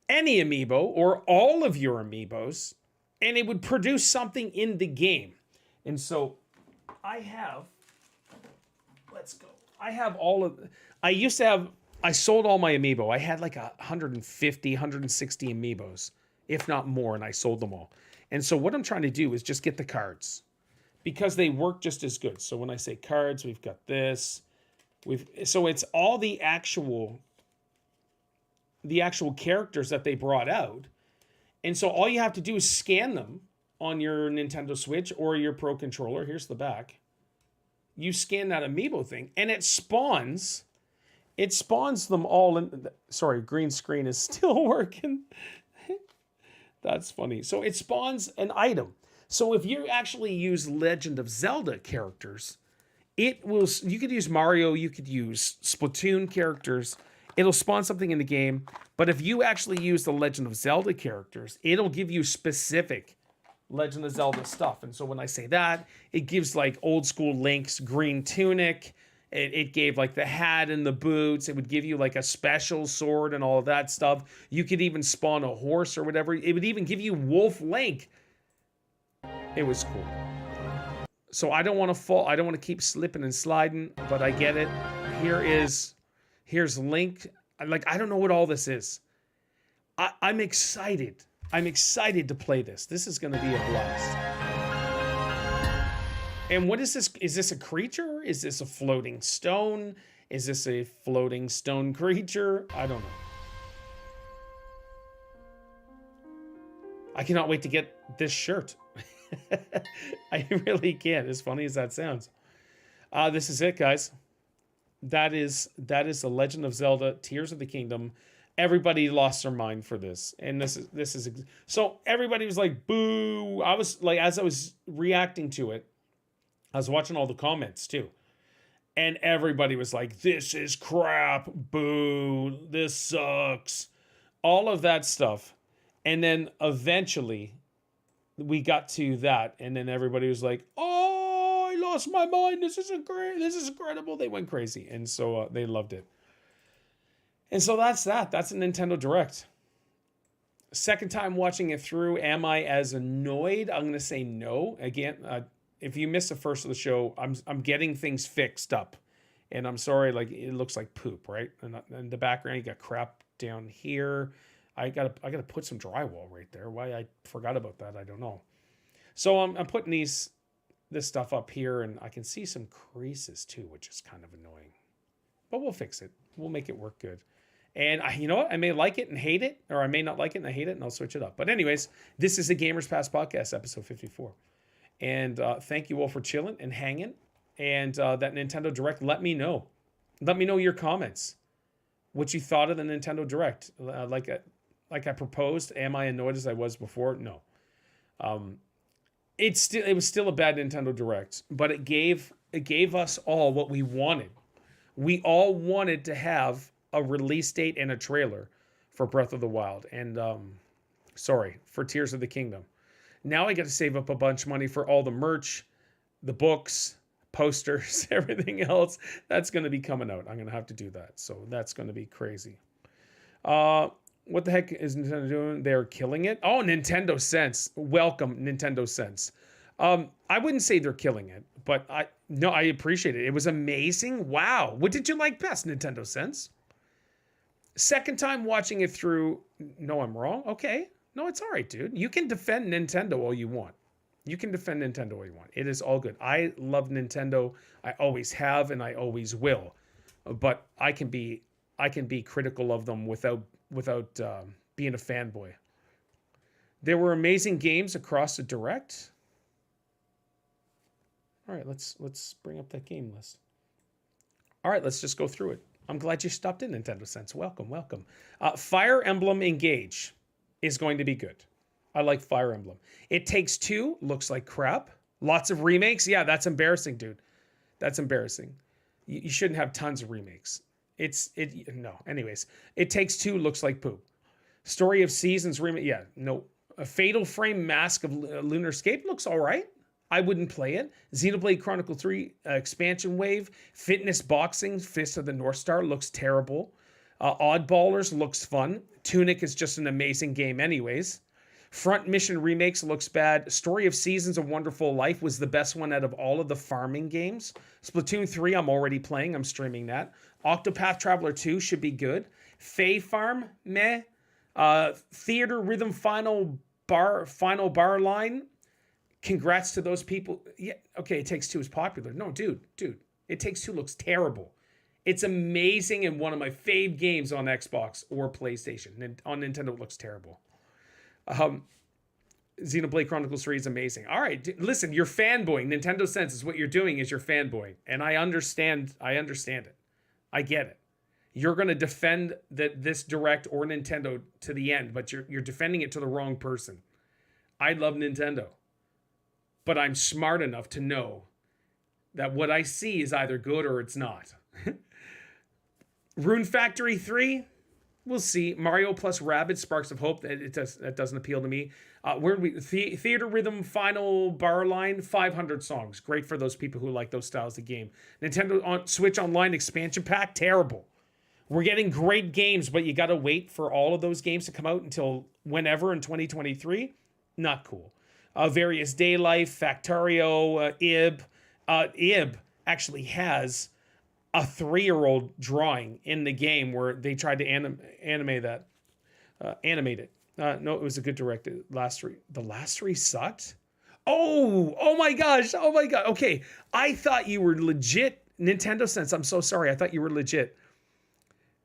any Amiibo, or all of your Amiibos, and it would produce something in the game. And so I have, let's go. I sold all my Amiibo. I had like 150, 160 Amiibos, if not more, and I sold them all. And so what I'm trying to do is just get the cards because they work just as good. So when I say cards, we've got this. So it's all the actual characters that they brought out. And so all you have to do is scan them on your Nintendo Switch or your Pro Controller. Here's the back. You scan that Amiibo thing, and it spawns them all in. Sorry, green screen is still working. That's funny. So it spawns an item. So if you actually use Legend of Zelda characters, you could use Mario, you could use Splatoon characters. It'll spawn something in the game. But if you actually use the Legend of Zelda characters, it'll give you specific Legend of Zelda stuff. And so when I say that, it gives like old school Link's green tunic. It gave like the hat and the boots. It would give you like a special sword and all of that stuff. You could even spawn a horse or whatever. It would even give you Wolf Link. It was cool. So I don't want to fall. I don't want to keep slipping and sliding, but I get it. Here's Link. I don't know what all this is. I'm excited. I'm excited to play this. This is going to be a blast. And what is this? Is this a creature? Is this a floating stone? Is this a floating stone creature? I don't know. I cannot wait to get this shirt. I really can't, as funny as that sounds. This is it, guys. That is The Legend of Zelda Tears of the Kingdom. Everybody lost their mind for this. And this is so everybody was like, boo. I was like, as I was reacting to it, I was watching all the comments too. And everybody was like, this is crap. Boo. This sucks. All of that stuff. And then eventually we got to that. And then everybody was like, oh, I lost my mind. This is incredible. They went crazy. And so they loved it. And so that's that. That's a Nintendo Direct. Second time watching it through, am I as annoyed? I'm going to say no. Again, if you missed the first of the show, I'm getting things fixed up. And I'm sorry, like it looks like poop, right? And in the background, you got crap down here. I gotta put some drywall right there. Why I forgot about that, I don't know. So I'm putting this stuff up here, and I can see some creases too, which is kind of annoying. But we'll fix it. We'll make it work good. And you know what? I may like it and hate it, or I may not like it and I hate it, and I'll switch it up. But anyways, this is the Gamers Pass Podcast, episode 54. And thank you all for chilling and hanging. And that Nintendo Direct, let me know. Let me know your comments. What you thought of the Nintendo Direct. Like I proposed, am I annoyed as I was before? No. It was still a bad Nintendo Direct, but it gave us all what we wanted. We all wanted to have a release date and a trailer for Breath of the Wild. And for Tears of the Kingdom. Now I got to save up a bunch of money for all the merch, the books, posters, everything else. That's going to be coming out. I'm going to have to do that. So that's going to be crazy. What the heck is Nintendo doing? They're killing it. Oh, Nintendo Sense. Welcome, Nintendo Sense. I wouldn't say they're killing it, but I appreciate it. It was amazing. Wow. What did you like best, Nintendo Sense? Second time watching it through. No, I'm wrong. Okay. No, it's all right, dude. You can defend Nintendo all you want. It is all good. I love Nintendo. I always have, and I always will. But I can be critical of them without being a fanboy. There were amazing games across the Direct. All right, let's bring up that game list. All right, let's just go through it. I'm glad you stopped in, Nintendo Sense. Welcome. Fire Emblem Engage is going to be good. I like Fire Emblem. It Takes Two looks like crap. Lots of remakes. Yeah, that's embarrassing, dude. That's embarrassing. You shouldn't have tons of remakes. No. Anyways, It Takes Two looks like poop. Story of Seasons remake. Yeah, no. A Fatal Frame Mask of Lunar Escape looks all right. I wouldn't play it. Xenoblade Chronicle 3 expansion wave. Fitness Boxing Fist of the North Star looks terrible. Oddballers looks fun. Tunic is just an amazing game anyways. Front Mission Remakes looks bad. Story of Seasons A Wonderful Life was the best one out of all of the farming games. Splatoon 3 I'm already playing. I'm streaming that. Octopath Traveler 2 should be good. Fae Farm, meh. Theater Rhythm Final Bar Line. Congrats to those people. Yeah, okay, It Takes Two is popular. No, dude. It Takes Two looks terrible. It's amazing and one of my fave games on Xbox or PlayStation. And on Nintendo, it looks terrible. Xenoblade Chronicles 3 is amazing. All right, listen, you're fanboying. Nintendo Sense is what you're doing is you're fanboying. And I understand it. I get it. You're going to defend this Direct or Nintendo to the end, but you're defending it to the wrong person. I love Nintendo. But I'm smart enough to know that what I see is either good or it's not. Rune Factory 3, we'll see. Mario plus Rabbids Sparks of Hope, that doesn't appeal to me. Theater Rhythm Final Bar Line, 500 songs. Great for those people who like those styles of game. Nintendo Switch Online expansion pack, terrible. We're getting great games, but you got to wait for all of those games to come out until whenever in 2023. Not cool. Various Daylife, Factorio, Ib. Ib actually has a 3-year-old drawing in the game where they tried to animate it. No, it was a good Direct. The last three sucked. Oh my gosh. Okay, I thought you were legit. Nintendo Sense, I'm so sorry. I thought you were legit.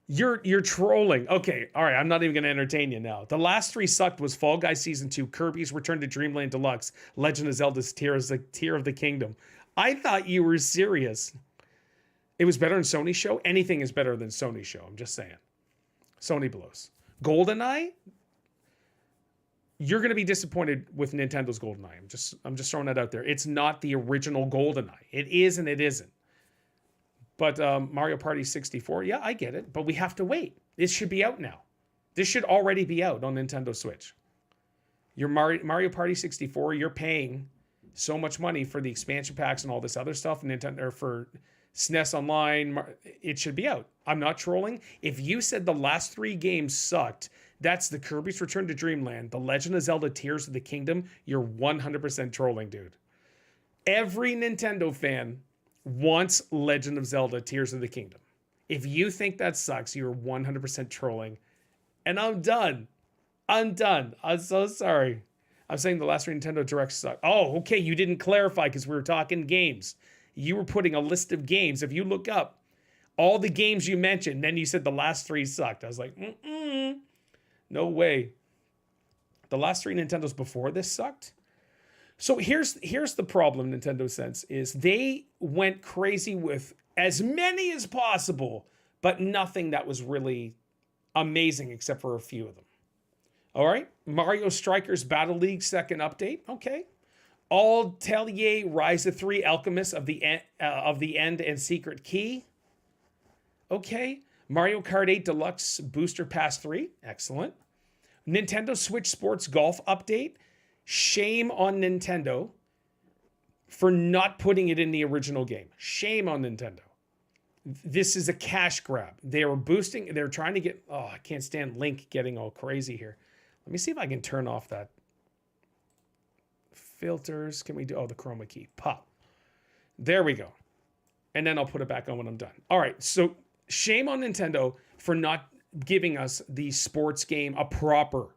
You're trolling. Okay, all right, I'm not even going to entertain you now. The last 3 sucked was Fall Guys Season 2, Kirby's Return to Dreamland Deluxe, Legend of Zelda's Tears of the Kingdom. I thought you were serious. It was better than Sony's show. Anything is better than Sony's show. I'm just saying. Sony blows. GoldenEye? you're going to be disappointed with Nintendo's GoldenEye. I'm just throwing that out there. It's not the original GoldenEye. It is and it isn't. But Mario Party 64, yeah, I get it. But we have to wait. This should be out now. This should already be out on Nintendo Switch. Your Mario Party 64, you're paying so much money for the expansion packs and all this other stuff, Nintendo or for SNES Online. It should be out. I'm not trolling. If you said the last 3 games sucked, that's the Kirby's Return to Dreamland, The Legend of Zelda Tears of the Kingdom, you're 100% trolling, dude. Every Nintendo fan wants Legend of Zelda Tears of the Kingdom. If you think that sucks, you're 100% trolling. And I'm done. I'm done. I'm so sorry. I'm saying the last 3 Nintendo Directs suck. Oh, okay, you didn't clarify because we were talking games. You were putting a list of games. If you look up all the games you mentioned, then you said the last 3 sucked. I was like, no way. The last 3 Nintendos before this sucked. So here's the problem, Nintendo sense, is they went crazy with as many as possible, but nothing that was really amazing except for a few of them. All right, Mario Strikers Battle League second update. Okay, Atelier Rise of 3 Alchemist of the End and Secret Key. Okay, Mario Kart 8 Deluxe Booster Pass 3. Excellent. Nintendo Switch Sports Golf update. Shame on Nintendo for not putting it in the original game. Shame on Nintendo. This is a cash grab. They were boosting. They're trying to get. Oh, I can't stand Link getting all crazy here. Let me see if I can turn off that. Filters. Can we do? Oh, the chroma key. Pop. There we go. And then I'll put it back on when I'm done. All right. So shame on Nintendo for not giving us the sports game, a proper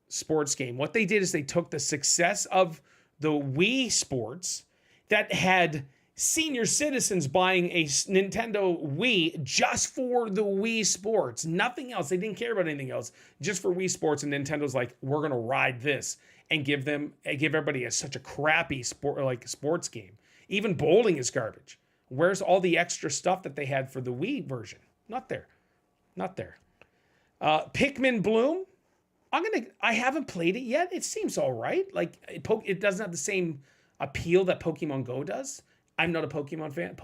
sports game. What they did is they took the success of the Wii Sports that had senior citizens buying a Nintendo Wii just for the Wii Sports, nothing else. They didn't care about anything else, just for Wii Sports. And Nintendo's like, we're gonna ride this and give everybody such a crappy sports game. Even bowling is garbage. Where's all the extra stuff that they had for the Wii version? Not there. Pikmin Bloom. I haven't played it yet. It seems all right. Like it doesn't have the same appeal that Pokemon Go does. I'm not a Pokemon fan,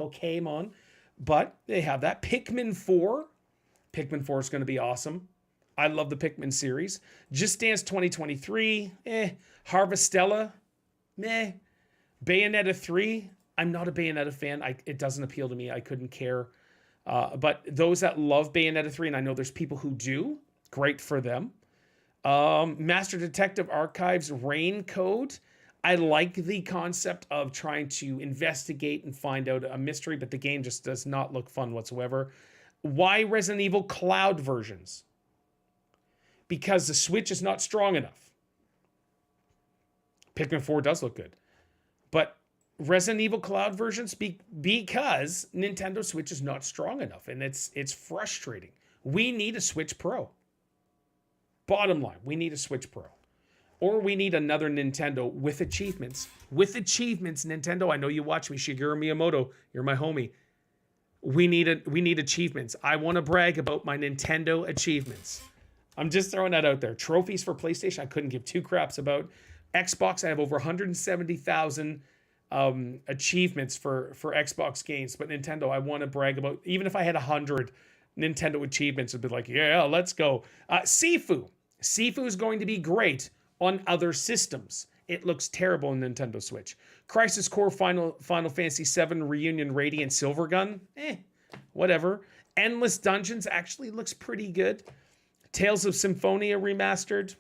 but they have that. Pikmin 4. Pikmin 4 is going to be awesome. I love the Pikmin series. Just Dance 2023. Harvestella. Meh. Bayonetta 3. I'm not a Bayonetta fan. It doesn't appeal to me. I couldn't care. But those that love Bayonetta 3, and I know there's people who do, great for them. Master Detective Archives Rain Code. I like the concept of trying to investigate and find out a mystery, but the game just does not look fun whatsoever. Why Resident Evil Cloud versions? Because the Switch is not strong enough. Pikmin 4 does look good. But Resident Evil Cloud versions, because Nintendo Switch is not strong enough, and it's frustrating. We need a Switch Pro. Bottom line, we need a Switch Pro. Or we need another Nintendo with achievements. With achievements, Nintendo. I know you watch me, Shigeru Miyamoto. You're my homie. We need achievements. I want to brag about my Nintendo achievements. I'm just throwing that out there. Trophies for PlayStation, I couldn't give 2 craps about. Xbox, I have over 170,000 achievements for Xbox games. But Nintendo, I want to brag about. Even if I had 100 Nintendo achievements, it'd be like, yeah, let's go. Sifu. Sifu is going to be great on other systems. It looks terrible on Nintendo Switch. Crisis Core Final Fantasy VII Reunion Radiant Silvergun. Whatever. Endless Dungeons actually looks pretty good. Tales of Symphonia Remastered.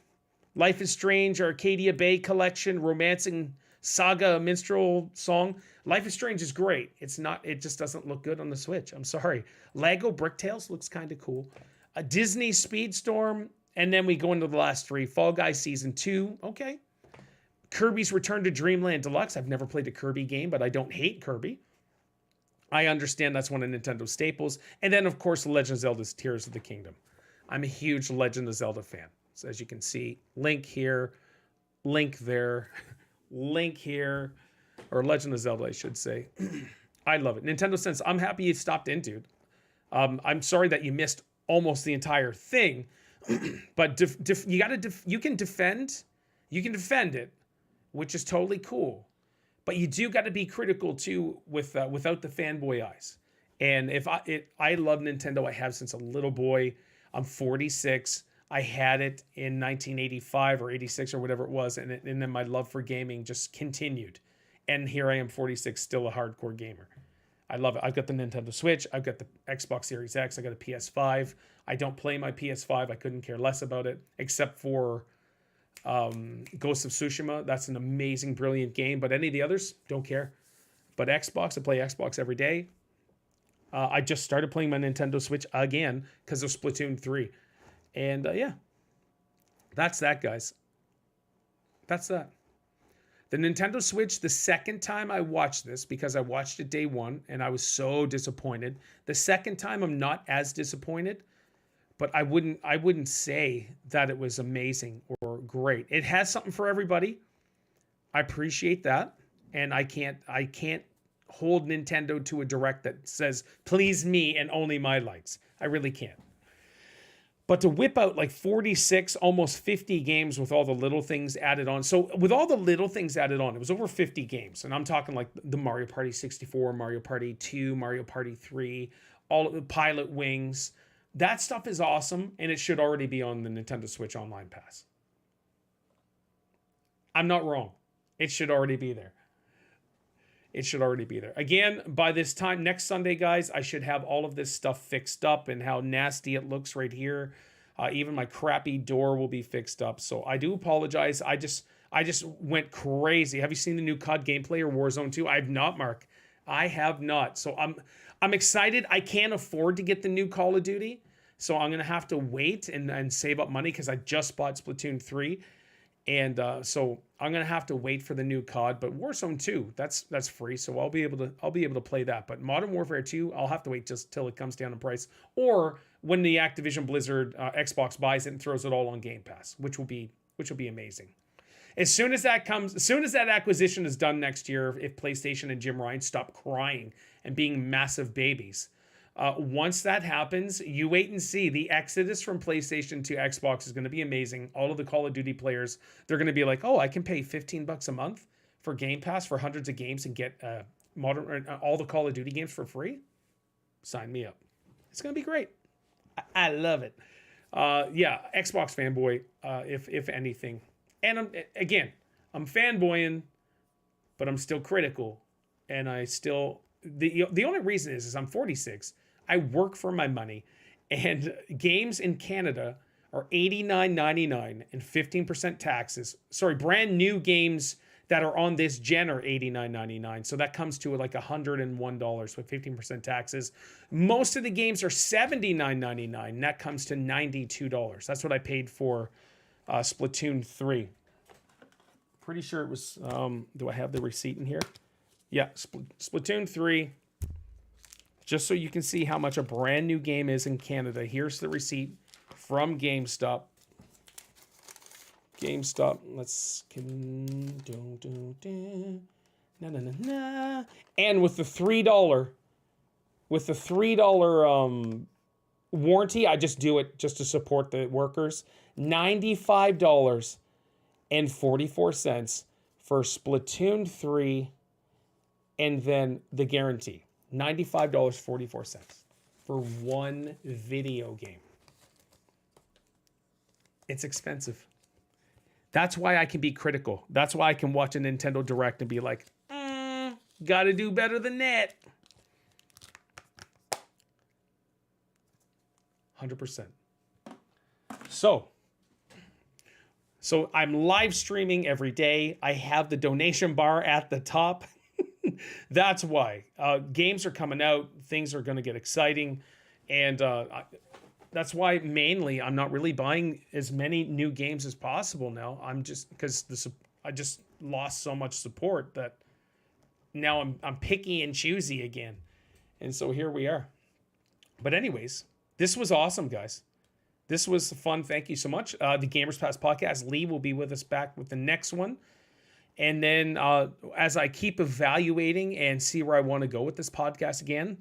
Life is Strange Arcadia Bay Collection. Romancing Saga Minstrel Song. Life is Strange is great. It just doesn't look good on the Switch. I'm sorry. Lego Brick Tales looks kind of cool. A Disney Speedstorm. And then we go into the last 3. Fall Guys Season 2. Okay. Kirby's Return to Dreamland Deluxe. I've never played a Kirby game, but I don't hate Kirby. I understand that's one of Nintendo's staples. And then, of course, Legend of Zelda's Tears of the Kingdom. I'm a huge Legend of Zelda fan. So as you can see, Link here, Link there, Link here. Or Legend of Zelda, I should say. I love it. Nintendo Sense, I'm happy you stopped in, dude. I'm sorry that you missed almost the entire thing. But you got to you can defend it, which is totally cool. But you do got to be critical too without the fanboy eyes. And I love Nintendo. I have since a little boy. I'm 46. I had it in 1985 or 86 or whatever it was, and then my love for gaming just continued. And here I am, 46, still a hardcore gamer. I love it. I've got the Nintendo Switch. I've got the Xbox Series X. I got a PS5. I don't play my PS5. I couldn't care less about it, except for Ghost of Tsushima. That's an amazing, brilliant game. But any of the others, don't care. But Xbox, I play Xbox every day. I just started playing my Nintendo Switch again because of Splatoon 3. And yeah, that's that, guys. That's that. The Nintendo Switch, the second time I watched this, because I watched it day one and I was so disappointed. The second time I'm not as disappointed, but I wouldn't say that it was amazing or great. It has something for everybody. I appreciate that. And I can't hold Nintendo to a direct that says, please me and only my likes. I really can't. But to whip out like 46, almost 50 games with all the little things added on. So with all the little things added on, it was over 50 games. And I'm talking like the Mario Party 64, Mario Party 2, Mario Party 3, all of the Pilot Wings. That stuff is awesome, and it should already be on the Nintendo Switch Online Pass. I'm not wrong. It should already be there. It should already be there. Again, by this time, next Sunday, guys, I should have all of this stuff fixed up and how nasty it looks right here. Even my crappy door will be fixed up. So I do apologize. I just went crazy. Have you seen the new COD gameplay or Warzone 2? I have not, Mark. I have not. So I'm excited. I can't afford to get the new Call of Duty. So I'm going to have to wait and save up money because I just bought Splatoon 3. And so I'm gonna have to wait for the new COD, but Warzone 2, that's free, so I'll be able to play that. But Modern Warfare 2, I'll have to wait just till it comes down in price, or when the Activision Blizzard Xbox buys it and throws it all on Game Pass, which will be amazing. As soon as that acquisition is done next year, if PlayStation and Jim Ryan stop crying and being massive babies. Once that happens, you wait and see. The exodus from PlayStation to Xbox is going to be amazing. All of the Call of Duty players, they're going to be like, oh, I can pay $15 a month for Game Pass for hundreds of games and get all the Call of Duty games for free. Sign me up. It's going to be great. I love it. Yeah, Xbox fanboy, if anything. And I'm fanboying, but I'm still critical. And I still... The only reason is I'm 46. I work for my money, and games in Canada are $89.99 and 15% taxes. Sorry, brand new games that are on this gen are $89.99. So that comes to like $101 with 15% taxes. Most of the games are $79.99. And that comes to $92. That's what I paid for Splatoon 3. Pretty sure it was, do I have the receipt in here? Yeah, Splatoon 3. Just so you can see how much a brand new game is in Canada. Here's the receipt from GameStop. And with the $3 warranty, I just do it just to support the workers. $95.44 for Splatoon 3. And then the guarantee, $95.44 for one video game. It's expensive. That's why I can be critical. That's why I can watch a Nintendo Direct and be like, gotta do better than that. 100%. So I'm live streaming every day. I have the donation bar at the top. That's why. Games are coming out. Things are going to get exciting. And that's why mainly I'm not really buying as many new games as possible now. I'm just, because I just lost so much support that now I'm picky and choosy again. And so here we are. But anyways, this was awesome, guys. This was fun. Thank you so much. The Gamers Pass podcast, Lee will be with us back with the next one. And then as I keep evaluating and see where I want to go with this podcast again,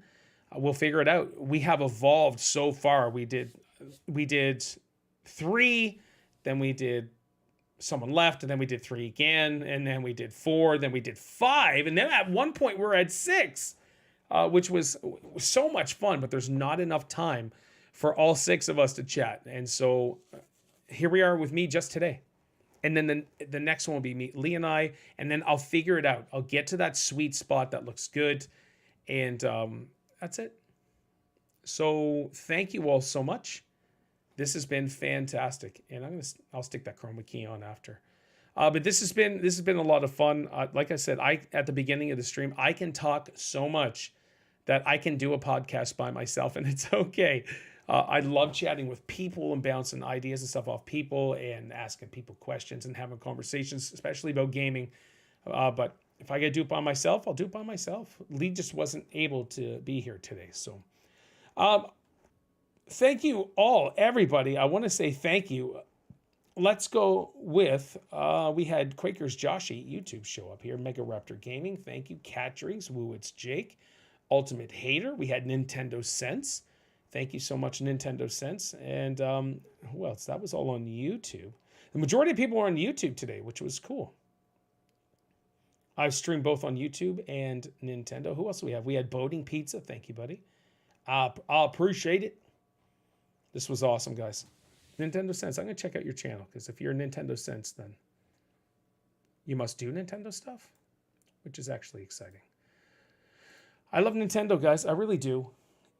we'll figure it out. We have evolved so far. We did 3, then we did someone left, and then we did 3 again, and then we did 4, then we did 5, and then at one point we're at 6, which was so much fun, but there's not enough time for all 6 of us to chat. And so here we are with me just today. And then the next one will be me, Lee and I, and then I'll figure it out. I'll get to that sweet spot that looks good, and that's it. So thank you all so much. This has been fantastic, and I'll stick that chroma key on after. But this has been a lot of fun. Like I said, at the beginning of the stream, I can talk so much that I can do a podcast by myself, and it's okay. I love chatting with people and bouncing ideas and stuff off people and asking people questions and having conversations, especially about gaming. But if I got to do it by myself, I'll do it by myself. Lee just wasn't able to be here today. So thank you all, everybody. I want to say thank you. Let's go with, we had Quaker's Joshy YouTube show up here. Mega Raptor Gaming, thank you. Cat Drinks, Woo It's Jake. Ultimate Hater, we had Nintendo Sense. Thank you so much, Nintendo Sense. And who else? That was all on YouTube. The majority of people were on YouTube today, which was cool. I've streamed both on YouTube and Nintendo. Who else do we have? We had Boating Pizza. Thank you, buddy. I appreciate it. This was awesome, guys. Nintendo Sense. I'm going to check out your channel, because if you're a Nintendo Sense, then you must do Nintendo stuff, which is actually exciting. I love Nintendo, guys. I really do.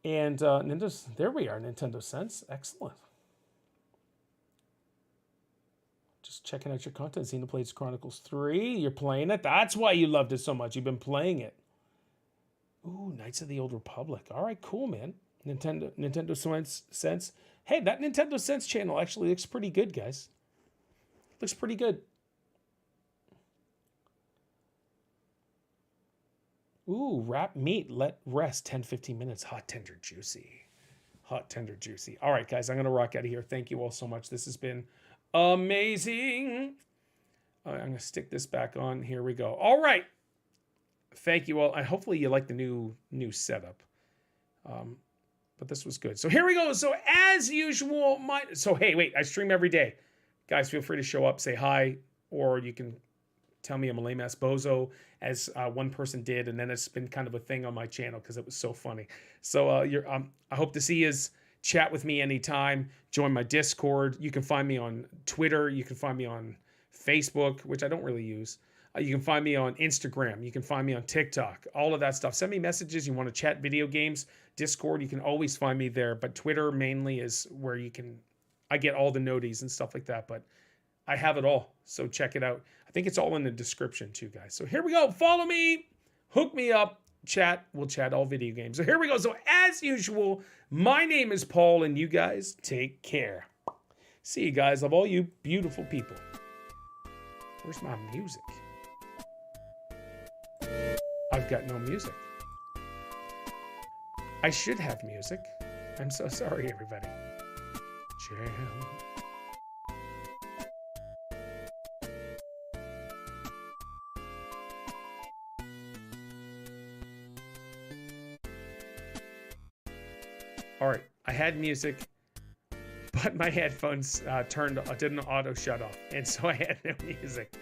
And there we are, Nintendo Sense. Excellent. Just checking out your content. Xenoblade Chronicles 3. You're playing it. That's why you loved it so much. You've been playing it. Ooh, Knights of the Old Republic. All right, cool, man. Nintendo Sense. Hey, that Nintendo Sense channel actually looks pretty good, guys. Looks pretty good. Ooh, wrap meat, let rest 10-15 minutes. Hot, tender, juicy. Hot, tender, juicy. All right, guys, I'm going to rock out of here. Thank you all so much. This has been amazing. All right, I'm going to stick this back on. Here we go. All right. Thank you all. And hopefully you like the new setup. But this was good. So here we go. So as usual, hey, wait, I stream every day. Guys, feel free to show up, say hi, or you can tell me I'm a lame ass bozo, as one person did, and then it's been kind of a thing on my channel because it was so funny. So I hope to see you. Chat with me anytime. Join my Discord. You can find me on Twitter. You can find me on Facebook, which I don't really use. You can find me on Instagram. You can find me on TikTok. All of that stuff. Send me messages. You want to chat video games. Discord, you can always find me there. But Twitter mainly is where I get all the noties and stuff like that. But I have it all. So check it out. I think it's all in the description too, guys. So here we go. Follow me. Hook me up. Chat. We'll chat all video games. So here we go. So as usual, my name is Paul, and you guys take care. See you guys. Love all you beautiful people. Where's my music? I've got no music. I should have music. I'm so sorry, everybody. Jam. All right, I had music, but my headphones didn't auto shut off, and so I had no music.